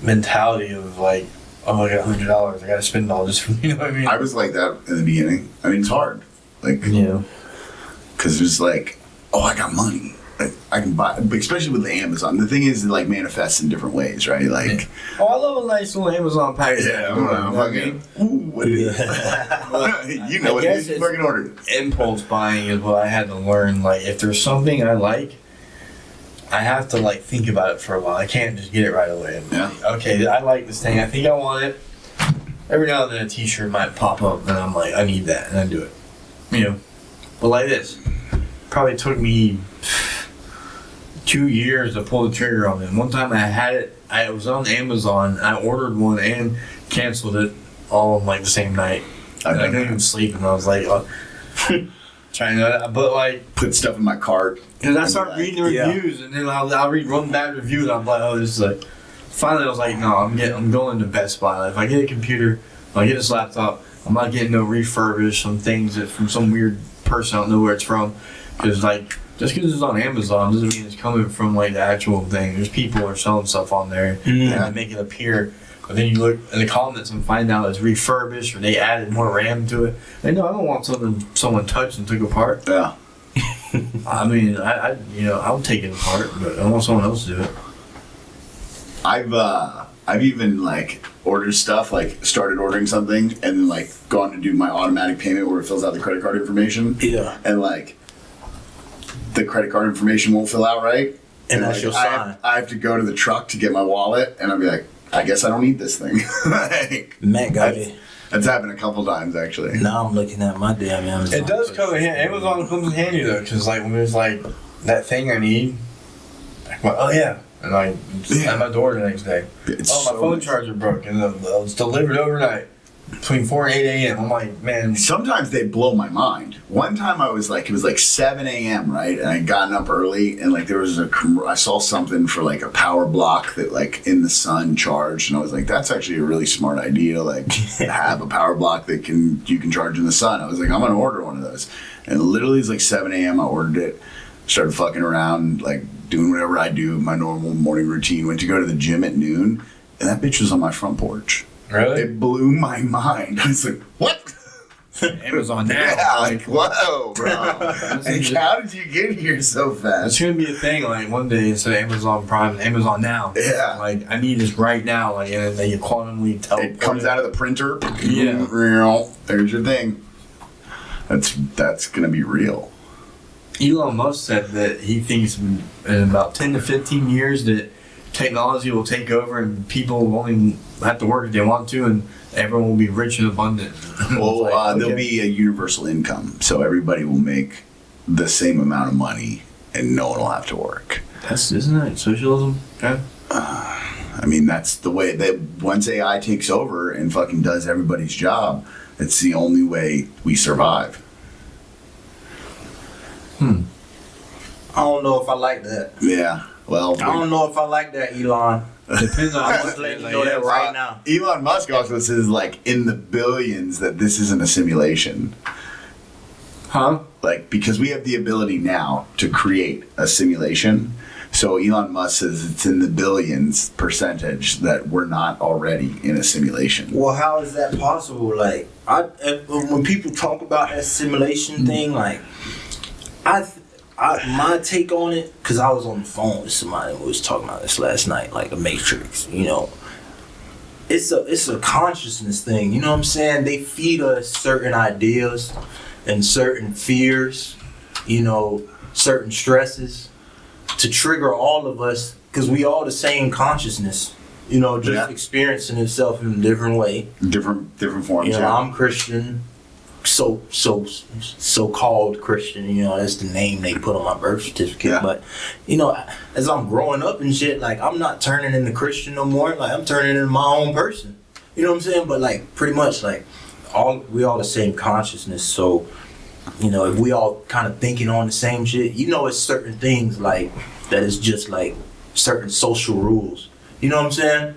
mentality of like, oh, I got $100, I gotta spend it all just for, you know what I mean? I was like that in the beginning. I mean, it's hard, like, yeah, because it's like, oh, I got money. I can buy, especially with the Amazon. The thing is, it like manifests in different ways, right? Like, oh, I love a nice little Amazon package. yeah, I'm fucking. Ooh, what is it? You know what it is? You fucking ordered it. Impulse buying is what I had to learn. Like, if there's something I like, I have to like think about it for a while. I can't just get it right away. Yeah. Okay, I like this thing. I think I want it. Every now and then a T-shirt might pop up, and I'm like, I need that, and I do it. You know, but like this, probably took me 2 years to pull the trigger on it. One time I had it, I was on Amazon, I ordered one and canceled it all in like the same night. I couldn't even sleep, and I was like, trying to, but like, Put stuff in my cart. because I started reading the reviews, and then I'll read one bad review, and I'm like, oh, this is like, finally I was like, no, I'm going to Best Buy. Like, if I get a computer, if I get this laptop, I'm not getting no refurbished, some things that from some weird person, I don't know where it's from, because like, just because it's on Amazon doesn't mean it's coming from like the actual thing. There's people who are selling stuff on there and they make it appear But then you look in the comments and find out it's refurbished or they added more RAM to it. And no, I don't want something someone touched and took apart. Yeah. I mean, I'll take it apart, but I want someone else to do it. I've even like ordered stuff, like started ordering something and then like gone to do my automatic payment where it fills out the credit card information. Yeah. And like the credit card information won't fill out right. And that's like, your sign. I have to go to the truck to get my wallet and I'll be like, I guess I don't need this thing. Like, Matt got it. That's happened a couple times actually. Now I'm looking at my damn Amazon. It does come in handy. Amazon comes in handy though, because like when there's like that thing I need, like, well, oh yeah, and like it's at my door the next day. It's my so phone nice. charger broke and it was delivered overnight between 4 and 8 a.m. I'm like, man. Sometimes they blow my mind. One time I was like, it was like 7 a.m., right? And I'd gotten up early and like there was I saw something for like a power block that like in the sun charged. And I was like, that's actually a really smart idea. Like have a power block that you can charge in the sun. I was like, I'm going to order one of those. And literally it's like 7 a.m. I ordered it, started fucking around, like doing whatever I do, my normal morning routine. Went to go to the gym at noon and that bitch was on my front porch. Really? It blew my mind. I was like, what? Amazon now. Yeah, like, whoa, bro. Like, how did you get here so It's fast? gonna be a thing. Like one day instead of Amazon Prime, Amazon Now. Yeah. Like I need this right now. Like and then they quantumly teleport. It comes out of the printer. Yeah. There's your thing. That's gonna be real. Elon Musk said that he thinks in about 10 to 15 years that technology will take over and people will only have to work if they want to and everyone will be rich and abundant. Well, Like, there'll okay. be a universal income, so everybody will make the same amount of money and no one will have to work. Isn't that socialism? Okay. I mean, that's the way that once AI takes over and fucking does everybody's job, it's the only way we survive. I don't know if I like that. Yeah. Well, I don't know if I like that, Elon. Depends on I'm how just much letting you know that right now. Elon Musk also says like in the billions that this isn't a simulation. Huh? Like because we have the ability now to create a simulation. So Elon Musk says it's in the billions percentage that we're not already in a simulation. Well, how is that possible? Like, when people talk about that simulation thing, like, my take on it, because I was on the phone with somebody who was talking about this last night, like a Matrix, you know. It's a consciousness thing, you know what I'm saying? They feed us certain ideas and certain fears, you know, certain stresses to trigger all of us, because we all the same consciousness, you know, just experiencing itself in a different way. Different forms. You know, yeah. I'm Christian, so-called Christian, you know, that's the name they put on my birth certificate. Yeah. But, you know, as I'm growing up and shit, like, I'm not turning into Christian no more. Like, I'm turning into my own person. You know what I'm saying? But, like, pretty much, like, we all the same consciousness. So, you know, if we all kind of thinking on the same shit, you know, it's certain things, like, that is just, like, certain social rules. You know what I'm saying?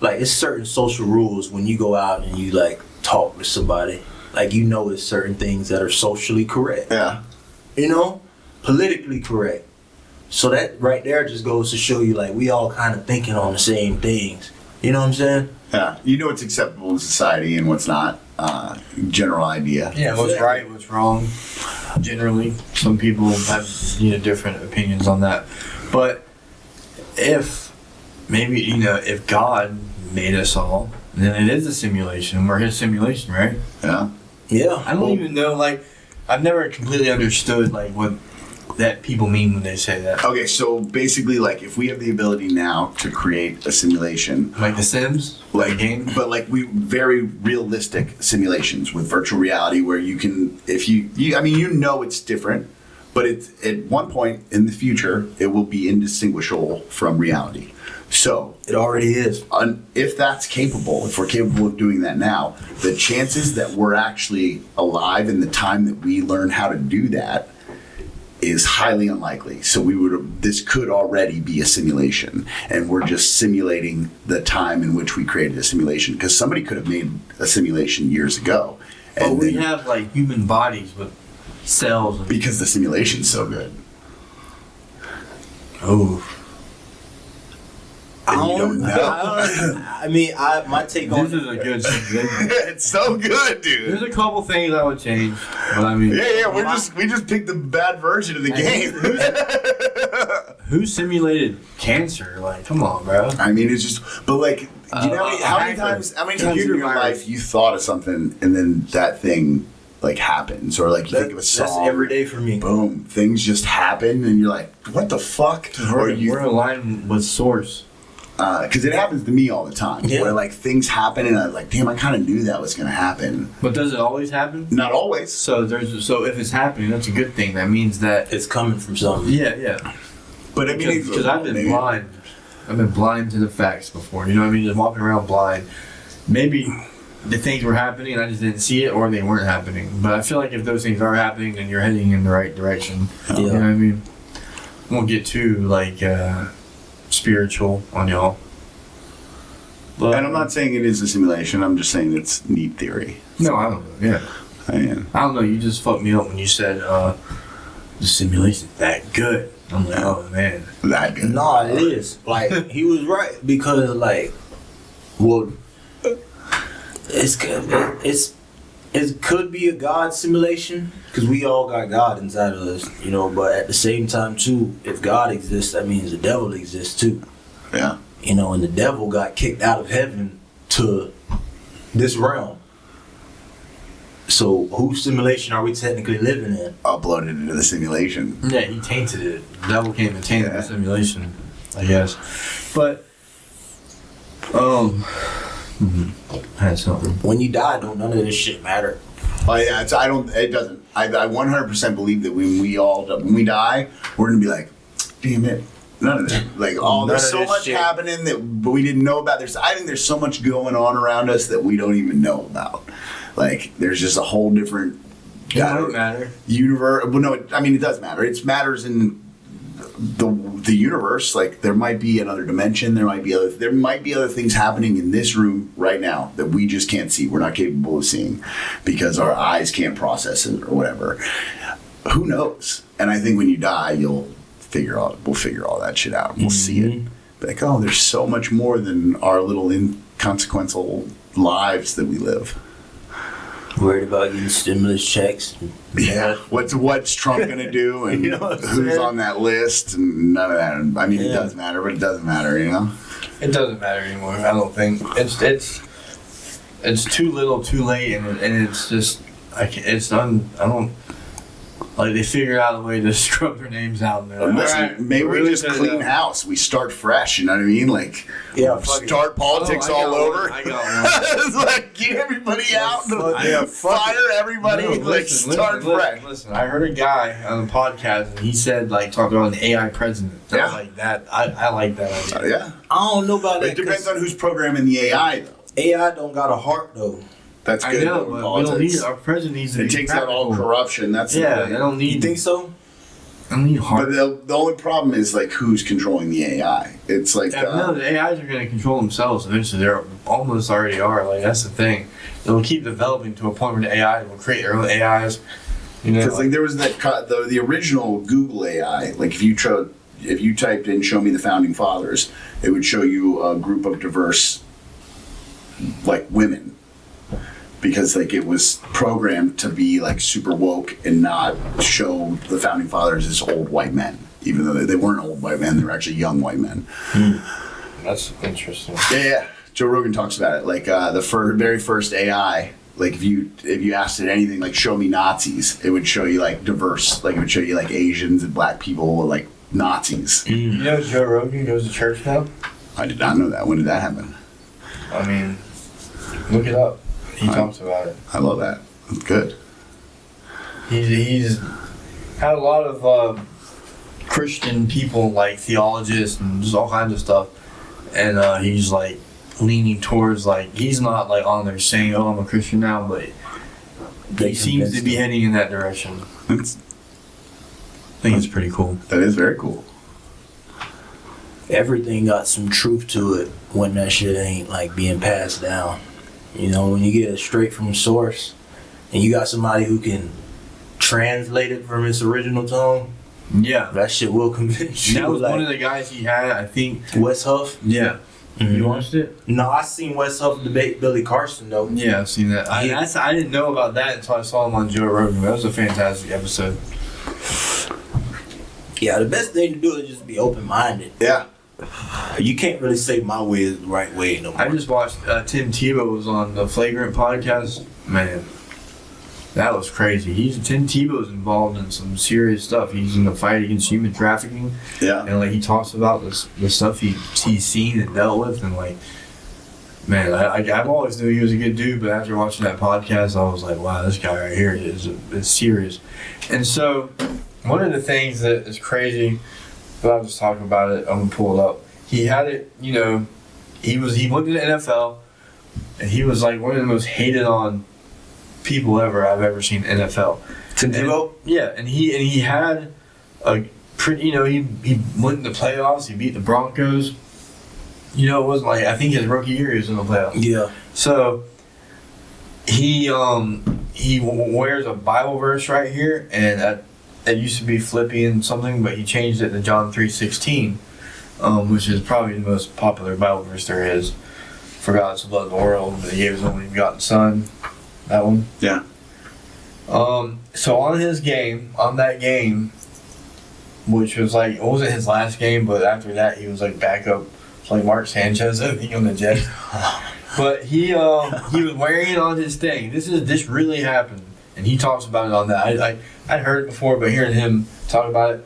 Like, it's certain social rules when you go out and you, like, talk to somebody. Like, you know, it's certain things that are socially correct. Yeah. You know? Politically correct. So that right there just goes to show you, like, we all kind of thinking on the same things. You know what I'm saying? Yeah. You know what's acceptable in society and what's not. General idea. Yeah, what's right, what's wrong. Generally, some people have different opinions on that. But if maybe, if God made us all, then it is a simulation. We're his simulation, right? Yeah. Yeah. I don't even know, like, I've never completely understood, like, what that people mean when they say that. Okay, so basically, like, if we have the ability now to create a simulation, Like The Sims? like game? but like very realistic simulations with virtual reality, where you can, if you I mean, it's different, but it's at one point in the future it will be indistinguishable from reality. So It already is. if that's capable, if we're capable of doing that now, the chances that we're actually alive in the time that we learn how to do that is highly unlikely. So this could already be a simulation, and we're just simulating the time in which we created a simulation, because somebody could have made a simulation years ago. But And we then- have, like, human bodies with cells. And because the simulation's so good. Oh. You don't know. I mean, my take on This is a good situation. It's so good, dude. There's a couple things I would change, but I mean, Yeah, we just picked the bad version of the game. who simulated cancer? Like, come on, bro. I mean, it's just, but like, you know, how many times in Computer your virus. life you thought of something and then that thing like happens, or like you think of a song. That's every day for me. Boom, things just happen, and you're like, what the fuck? Or We're aligned with source. because it happens to me all the time, Yeah. where like things happen, and I'm like, damn, I kind of knew that was gonna happen. But does it always happen? Not always. So if it's happening, that's a good thing. That means that It's coming from something. yeah. But I mean, Because I've been blind. I've been blind to the facts before. You know what I mean? Just walking around blind. Maybe the things were happening and I just didn't see it, or they weren't happening. But I feel like if those things are happening, then you're heading in the right direction. Yeah. You know what I mean? I won't get too like spiritual on y'all. But And I'm not saying it is a simulation. I'm just saying it's neat theory. No, I don't know. Yeah, And I don't know. You just fucked me up when you said the simulation's that good. I'm like, oh man. that good. No, it is. Like, he was right, because, like, well, it could be a God simulation, because we all got God inside of us, you know, but at the same time, too, if God exists, that means the devil exists, too. Yeah. You know, and the devil got kicked out of heaven to this realm. So, whose simulation are we technically living in? Uploaded into the simulation. Yeah, he tainted it. The devil came and tainted Yeah. the simulation, I guess. But, I had something. When you die, don't none of this shit matter. Oh yeah, it doesn't. I 100% believe that when we die, we're gonna be like, damn it, none of that. Like, None there's of so this much shit. happening but we didn't know about. I think there's so much going on around us that we don't even know about. Like, there's just a whole different It don't matter. universe. Well, no, it does matter. It matters in the universe. Like, there might be another dimension. There might be other things happening in this room right now that we just can't see. We're not capable of seeing because our eyes can't process it or whatever. Who knows? And I think when you die, we'll figure all that shit out. We'll see it. Be like, oh, there's so much more than our little inconsequential lives that we live. Worried about getting stimulus checks. Yeah, what's Trump gonna do, and You know what I'm who's saying? on that list, and none of that. I mean, it Yeah. does matter, but it doesn't matter, you know. It doesn't matter anymore. I don't think it's too little, too late, and it's just I don't like they figure out a way to scrub their names out. And they're like, Listen, "All right, maybe we're we really just gonna clean go." house. We start fresh. You know what I mean? Like, Yeah, fuck it. start politics Oh, I all got over. one. I got It's like, get everybody out. fuck Fire everybody. No, like, start fresh. Listen, I heard a guy on the podcast, and he said, like, talking about an AI president. I was Yeah. like, that. I like that idea. Yeah, I don't know about that. it depends 'cause on who's programming the AI, though. AI don't got a heart, though. That's I good. know, in but we politics. don't need our president needs to It be takes out all practical. corruption. That's the Yeah, thing. they don't need. You think so? I don't need But hard. the only problem is like who's controlling the AI. It's like No, the AIs are going to control themselves eventually. They're almost already are. Like, that's the thing. They'll keep developing to a point where the AI will create their own AIs. You know, because like there was the original Google AI. Like if you typed in "show me the founding fathers," it would show you a group of diverse like women. Because like it was programmed to be like super woke and not show the founding fathers as old white men, even though they weren't old white men; they were actually young white men. that's interesting. Yeah. Joe Rogan talks about it. Like the very first AI. Like if you asked it anything like "show me Nazis," it would show you like diverse. Like it would show you like Asians and black people like Nazis. You know, Joe Rogan goes to church now. I did not know that. When did that happen? I mean, look it up. He talks about it. I love that. That's good. He's had a lot of Christian people, like theologists and just all kinds of stuff, and he's like leaning towards like he's not like on there saying, "Oh, I'm a Christian now," but They he seems to be convinced heading in that direction. That's, I think it's pretty cool. that is very cool. Everything got some truth to it when that shit ain't like being passed down. You know, when you get it straight from source and you got somebody who can translate it from its original tone, Yeah. That shit will convince you. That was like, one of the guys he had, I think. Wes Huff. Yeah. Mhm. You watched it? No, I seen Wes Huff debate Billy Carson though. Yeah, I've seen that. I didn't know about that until I saw him on Joe Rogan. That was a fantastic episode. Yeah, the best thing to do is just be open minded. Yeah. You can't really say my way is the right way no more. I just watched Tim Tebow was on the Flagrant podcast. Man, that was crazy. Tim Tebow's involved in some serious stuff. He's in the fight against human trafficking. Yeah. And like he talks about the stuff he's seen and dealt with, and like, man, I've always knew he was a good dude, but after watching that podcast, I was like, wow, this guy right here is serious. And so, one of the things that is crazy, but I'll just talk about it. I'm gonna pull it up. He had it, you know, he went to the NFL, and he was like one of the most hated on people I've ever seen in NFL. Tim Tebow? Yeah, and he had a pretty, you know, he went in the playoffs. He beat the Broncos. You know, it wasn't like, I think his rookie year he was in the playoffs. Yeah. So he wears a Bible verse right here, and it used to be Philippians something, but he changed it to John 3:16, which is probably the most popular Bible verse there is. For God so loved the world, but He gave His only begotten Son. That one. Yeah. So on that game, which was like, it wasn't his last game, but after that he was like backup, like Mark Sanchez, I think, on the Jets. But he was wearing it on his thing. This really happened, and he talks about it on that. I'd heard it before, but hearing him talk about it,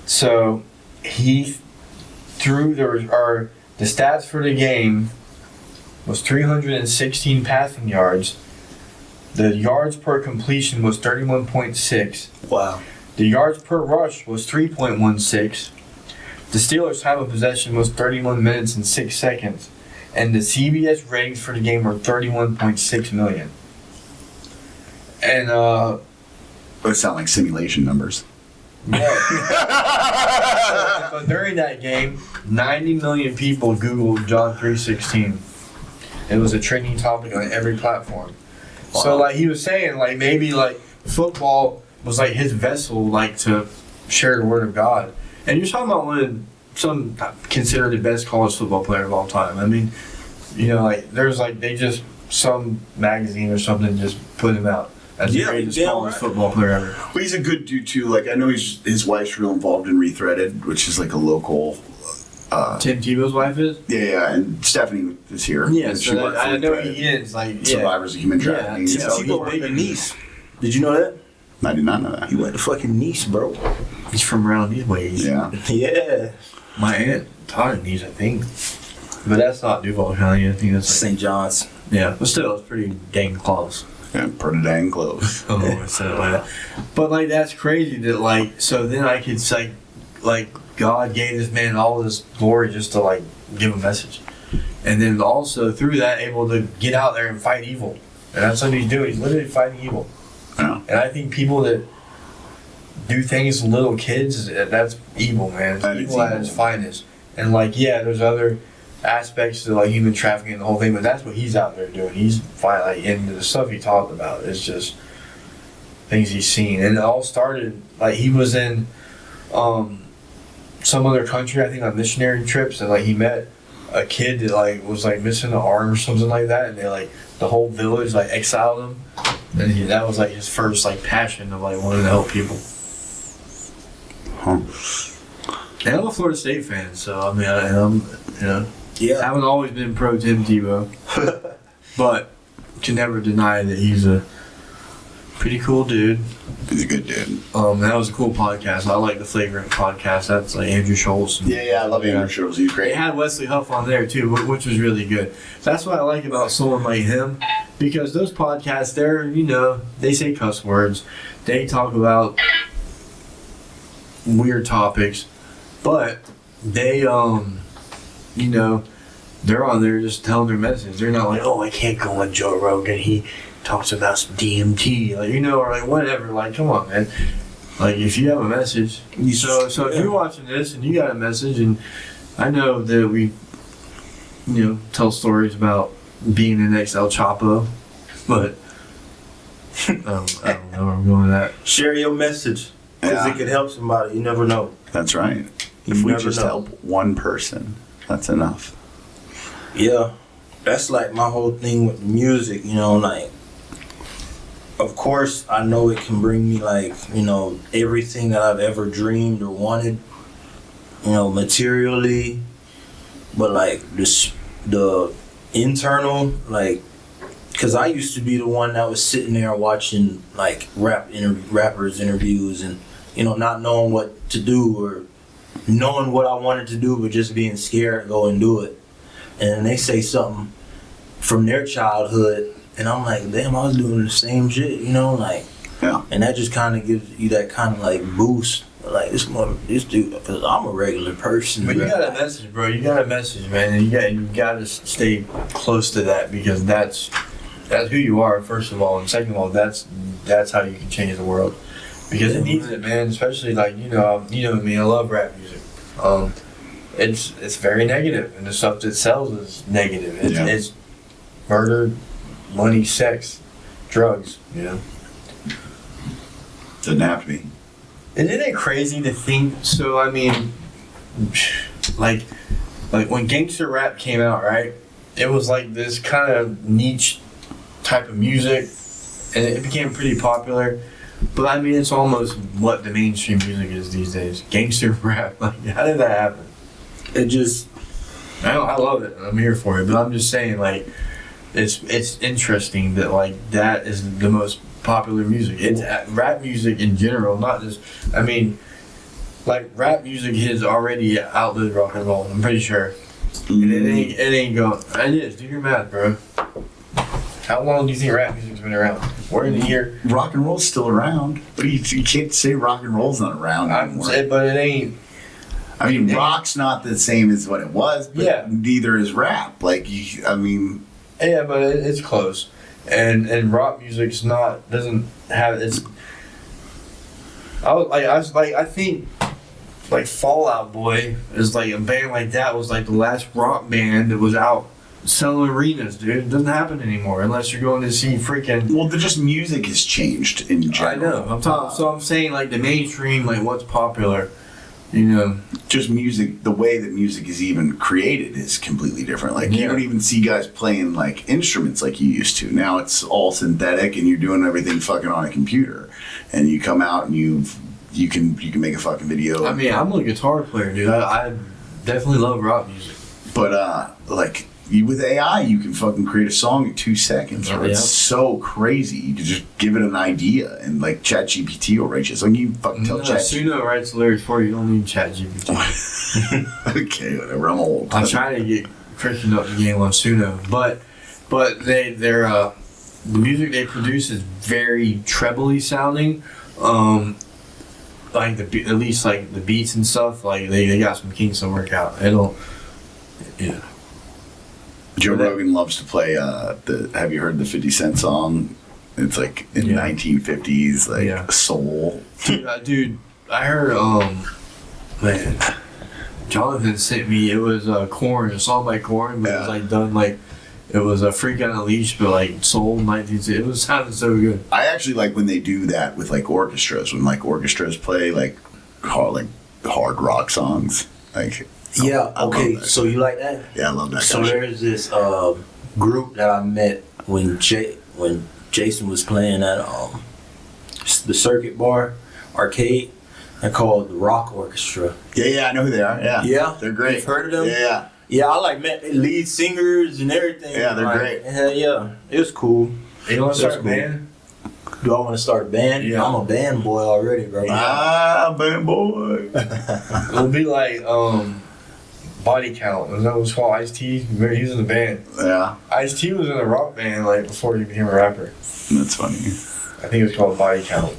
so he threw the stats for the game was 316 passing yards. The yards per completion was 31.6. Wow. The yards per rush was 3.16. The Steelers' time of possession was 31 minutes and 6 seconds. And the CBS ratings for the game were 31.6 million. And, Those sound like simulation numbers. yeah. But during that game, 90 million people Googled John 3:16. It was a trending topic on every platform. Wow. So, like, he was saying, like, maybe, like, football was, like, his vessel, like, to share the word of God. And you're talking about some considered the best college football player of all time. I mean, you know, like, there's, like, some magazine or something just put him out as the greatest college football player ever. Well, he's a good dude, too. Like, I know his wife's real involved in Rethreaded, which is, like, a local... Tim Tebow's wife is? Yeah, and Stephanie is here. Yeah, and so I know he is. Like, Survivors of Human Trafficking. Tim Tebow went to Nice. Did you know that? I did not know that. He went to fucking Nice, bro. He's from around these ways. Yeah. Yeah. My aunt taught in these, I think. But that's not Duval County. I think that's St. John's. Yeah, but still, it's pretty dang close. Yeah, pretty dang close. Oh, I said it like that. But, like, that's crazy that, like, so then I could say, like, God gave this man all this glory just to, like, give a message. And then also, through that, able to get out there and fight evil. And that's what he's doing. He's literally fighting evil. Yeah. And I think people that do things to little kids, that's evil, man. That Evil at its finest. And, like, yeah, there's other aspects to, like, human trafficking and the whole thing, but that's what he's out there doing. He's fighting, like, and the stuff he talked about is just things he's seen. And it all started, like, he was in some other country, I think, on missionary trips, and, like, he met a kid that, like, was, like, missing an arm or something like that, and they, like, the whole village, like, exiled him. And that was, like, his first, like, passion of, like, wanting to help people. Huh. And I'm a Florida State fan, so, I mean, I'm, you know, Yeah. I haven't always been pro Tim Tebow, but can never deny that he's a pretty cool dude. He's a good dude. That was a cool podcast. I like the Flagrant podcast. That's like Andrew Schultz. Yeah, I love Andrew Schultz. He's great. They had Wesley Huff on there too, which was really good. That's what I like about someone like him, because those podcasts, they're, you know, they say cuss words, they talk about weird topics, but they, you know, they're on there just telling their message. They're not like, oh, I can't go on Joe Rogan. He talks about some DMT, like, you know, or like whatever. Like, come on, man. Like, if you have a message, so if you're watching this and you got a message, and I know that we, you know, tell stories about being the next El Chapo, but I don't know where I'm going with that. Share your message. Because it could help somebody. You never know. That's right. You If we never just know. help one person, that's enough. Yeah, that's like my whole thing with music, you know, like, of course, I know it can bring me, like, you know, everything that I've ever dreamed or wanted, you know, materially, but, like, the internal, like, because I used to be the one that was sitting there watching, like, rappers' interviews and, you know, not knowing what to do or knowing what I wanted to do, but just being scared to go and do it. And they say something from their childhood, and I'm like, damn, I was doing the same shit, you know, like, Yeah. and that just kind of gives you that kind of like boost, like this dude, because I'm a regular person. But you bro. got a message, bro. You got a message, man, and you got to stay close to that because that's who you are, first of all, and second of all, that's how you can change the world because it needs it, man. Especially like you know me, I love rap music. It's very negative, and the stuff that sells is negative. It's murder, money, sex, drugs. You know. Doesn't have to be. Isn't it crazy to think? So I mean, like when gangster rap came out, right? It was like this kind of niche type of music, and it became pretty popular. But I mean, it's almost what the mainstream music is these days. Gangster rap. Like, how did that happen? It just, I love it. I'm here for it. But I'm just saying, like, it's interesting that like that is the most popular music. It's rap music in general, not just. I mean, like rap music has already outlived rock and roll. I'm pretty sure. And it ain't going. It is. Do your math, bro. How long do you think rap music's been around? We're in the year. Rock and roll's still around. But you can't say rock and roll's not around anymore. But it ain't. I mean, rock's not the same as what it was, but Yeah. neither is rap. Like, Yeah, but it's close. And rock music's doesn't have it's. I think like Fall Out Boy is like a band like that was like the last rock band that was out selling arenas, dude. It doesn't happen anymore unless you're going to see freaking. well, just music has changed in general. I know. I'm talking. So I'm saying like the mainstream, like what's popular, you know. Just music, the way that music is even created is completely different. Like, you Yeah. don't even see guys playing, like, instruments like you used to. Now it's all synthetic, and you're doing everything fucking on a computer. And you come out and you can make a fucking video. I mean, I'm a guitar player, dude. I definitely love rock music. But, like, with AI, you can fucking create a song in 2 seconds. Bro. Yeah. It's so crazy. You can just give it an idea, and, like, ChatGPT will write you. So you fucking tell ChatGPT. Suno writes the lyrics for you. You don't need ChatGPT. Okay, whatever. I'm old. I'm trying to get Christian up the game on Suno, but they're the music they produce is very trebly sounding. Like at least like the beats and stuff, like they got some kinks to work out. Yeah. Joe Rogan loves to play have you heard the 50 Cent song? It's like in 1950s, like soul. Dude, I heard man, Jonathan sent me. It was Korn, a song by Korn, but it was like done like it was a Freak on a Leash, but like soul 19. It was sounded so good. I actually like when they do that with like orchestras. When like orchestras play like hard rock songs, like. yeah, I okay, love that. so you like that? Yeah, I love that. So kind of shit. there's this group that I met when Jason was playing at the Circuit Bar arcade. They're called the Rock Orchestra. Yeah, I know who they are. Yeah, Yeah, they're great. You've heard of them? Yeah. Yeah, I like met lead singers and everything. Yeah, they're like, great. Hell yeah, it was cool. You want to That's start a cool. band? Do I want to start a band? Yeah. I'm a band boy already, bro. Band boy. It'll be like Body Count. Is that what it's called? Ice-T? He was in the band. Yeah, Ice-T was in a rock band like before he became a rapper. that's funny. I think it was called Body Count.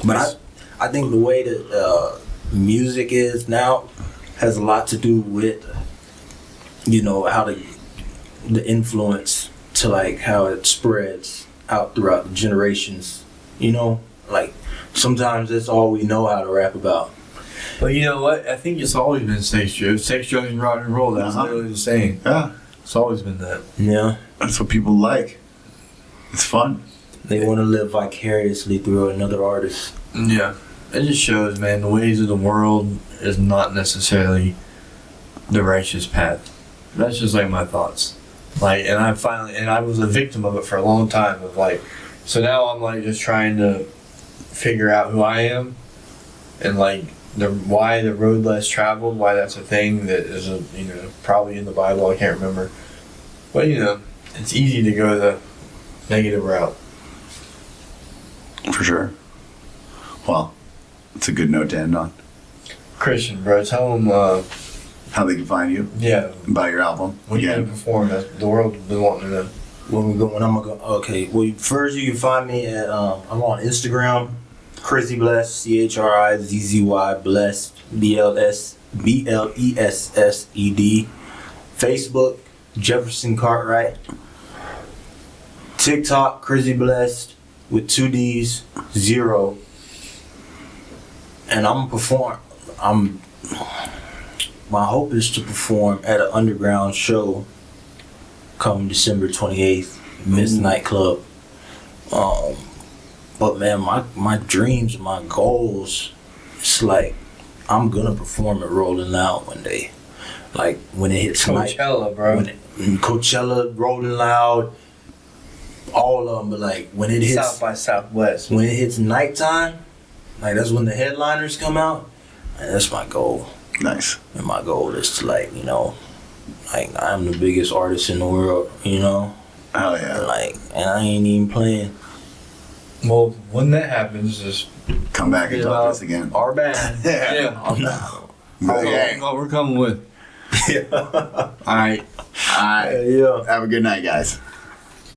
But I think the way that music is now has a lot to do with, you know, how the influence to like how it spreads out throughout the generations. You know, like sometimes that's all we know how to rap about. But you know what? I think it's always been sex, drugs, and rock and roll. That's literally the same. Yeah, It's always been that. Yeah, that's what people like. It's fun. they want to live vicariously through another artist. Yeah. It just shows, man, the ways of the world is not necessarily the righteous path. That's just like my thoughts. Like, and I was a victim of it for a long time. Of like, so now I'm like just trying to figure out who I am, and like why the road less traveled, why that's a thing that is probably in the Bible. I can't remember, but it's easy to go the negative route. For sure. Well, it's a good note to end on. Christian, bro, tell them how they can find you. Yeah. Buy your album. When you gonna perform, the world has been wanting to know. When I'm gonna go. Okay. Well, first you can find me at I'm on Instagram, Chrizzy Blessed, ChriZzy Blessed, BLESSED. Facebook, Jefferson Cartwright. TikTok, Chrizzy Blessed with 2 D's, 0. And I'm gonna perform. My hope is to perform at an underground show come December 28th, Miss Nightclub. But man, my dreams, my goals, it's like I'm gonna perform at Rolling Loud one day. Like when it hits Coachella, bro. Coachella, Rolling Loud, all of them. But like when it hits South by Southwest, when it hits nighttime, like that's when the headliners come out. And that's my goal. Nice. And my goal is to like I'm the biggest artist in the world. Oh yeah. And I ain't even playing. Well, when that happens, just come back and talk to us again. OurBad. Yeah. Okay. What we're coming with. Yeah. All right. Yeah. Have a good night, guys.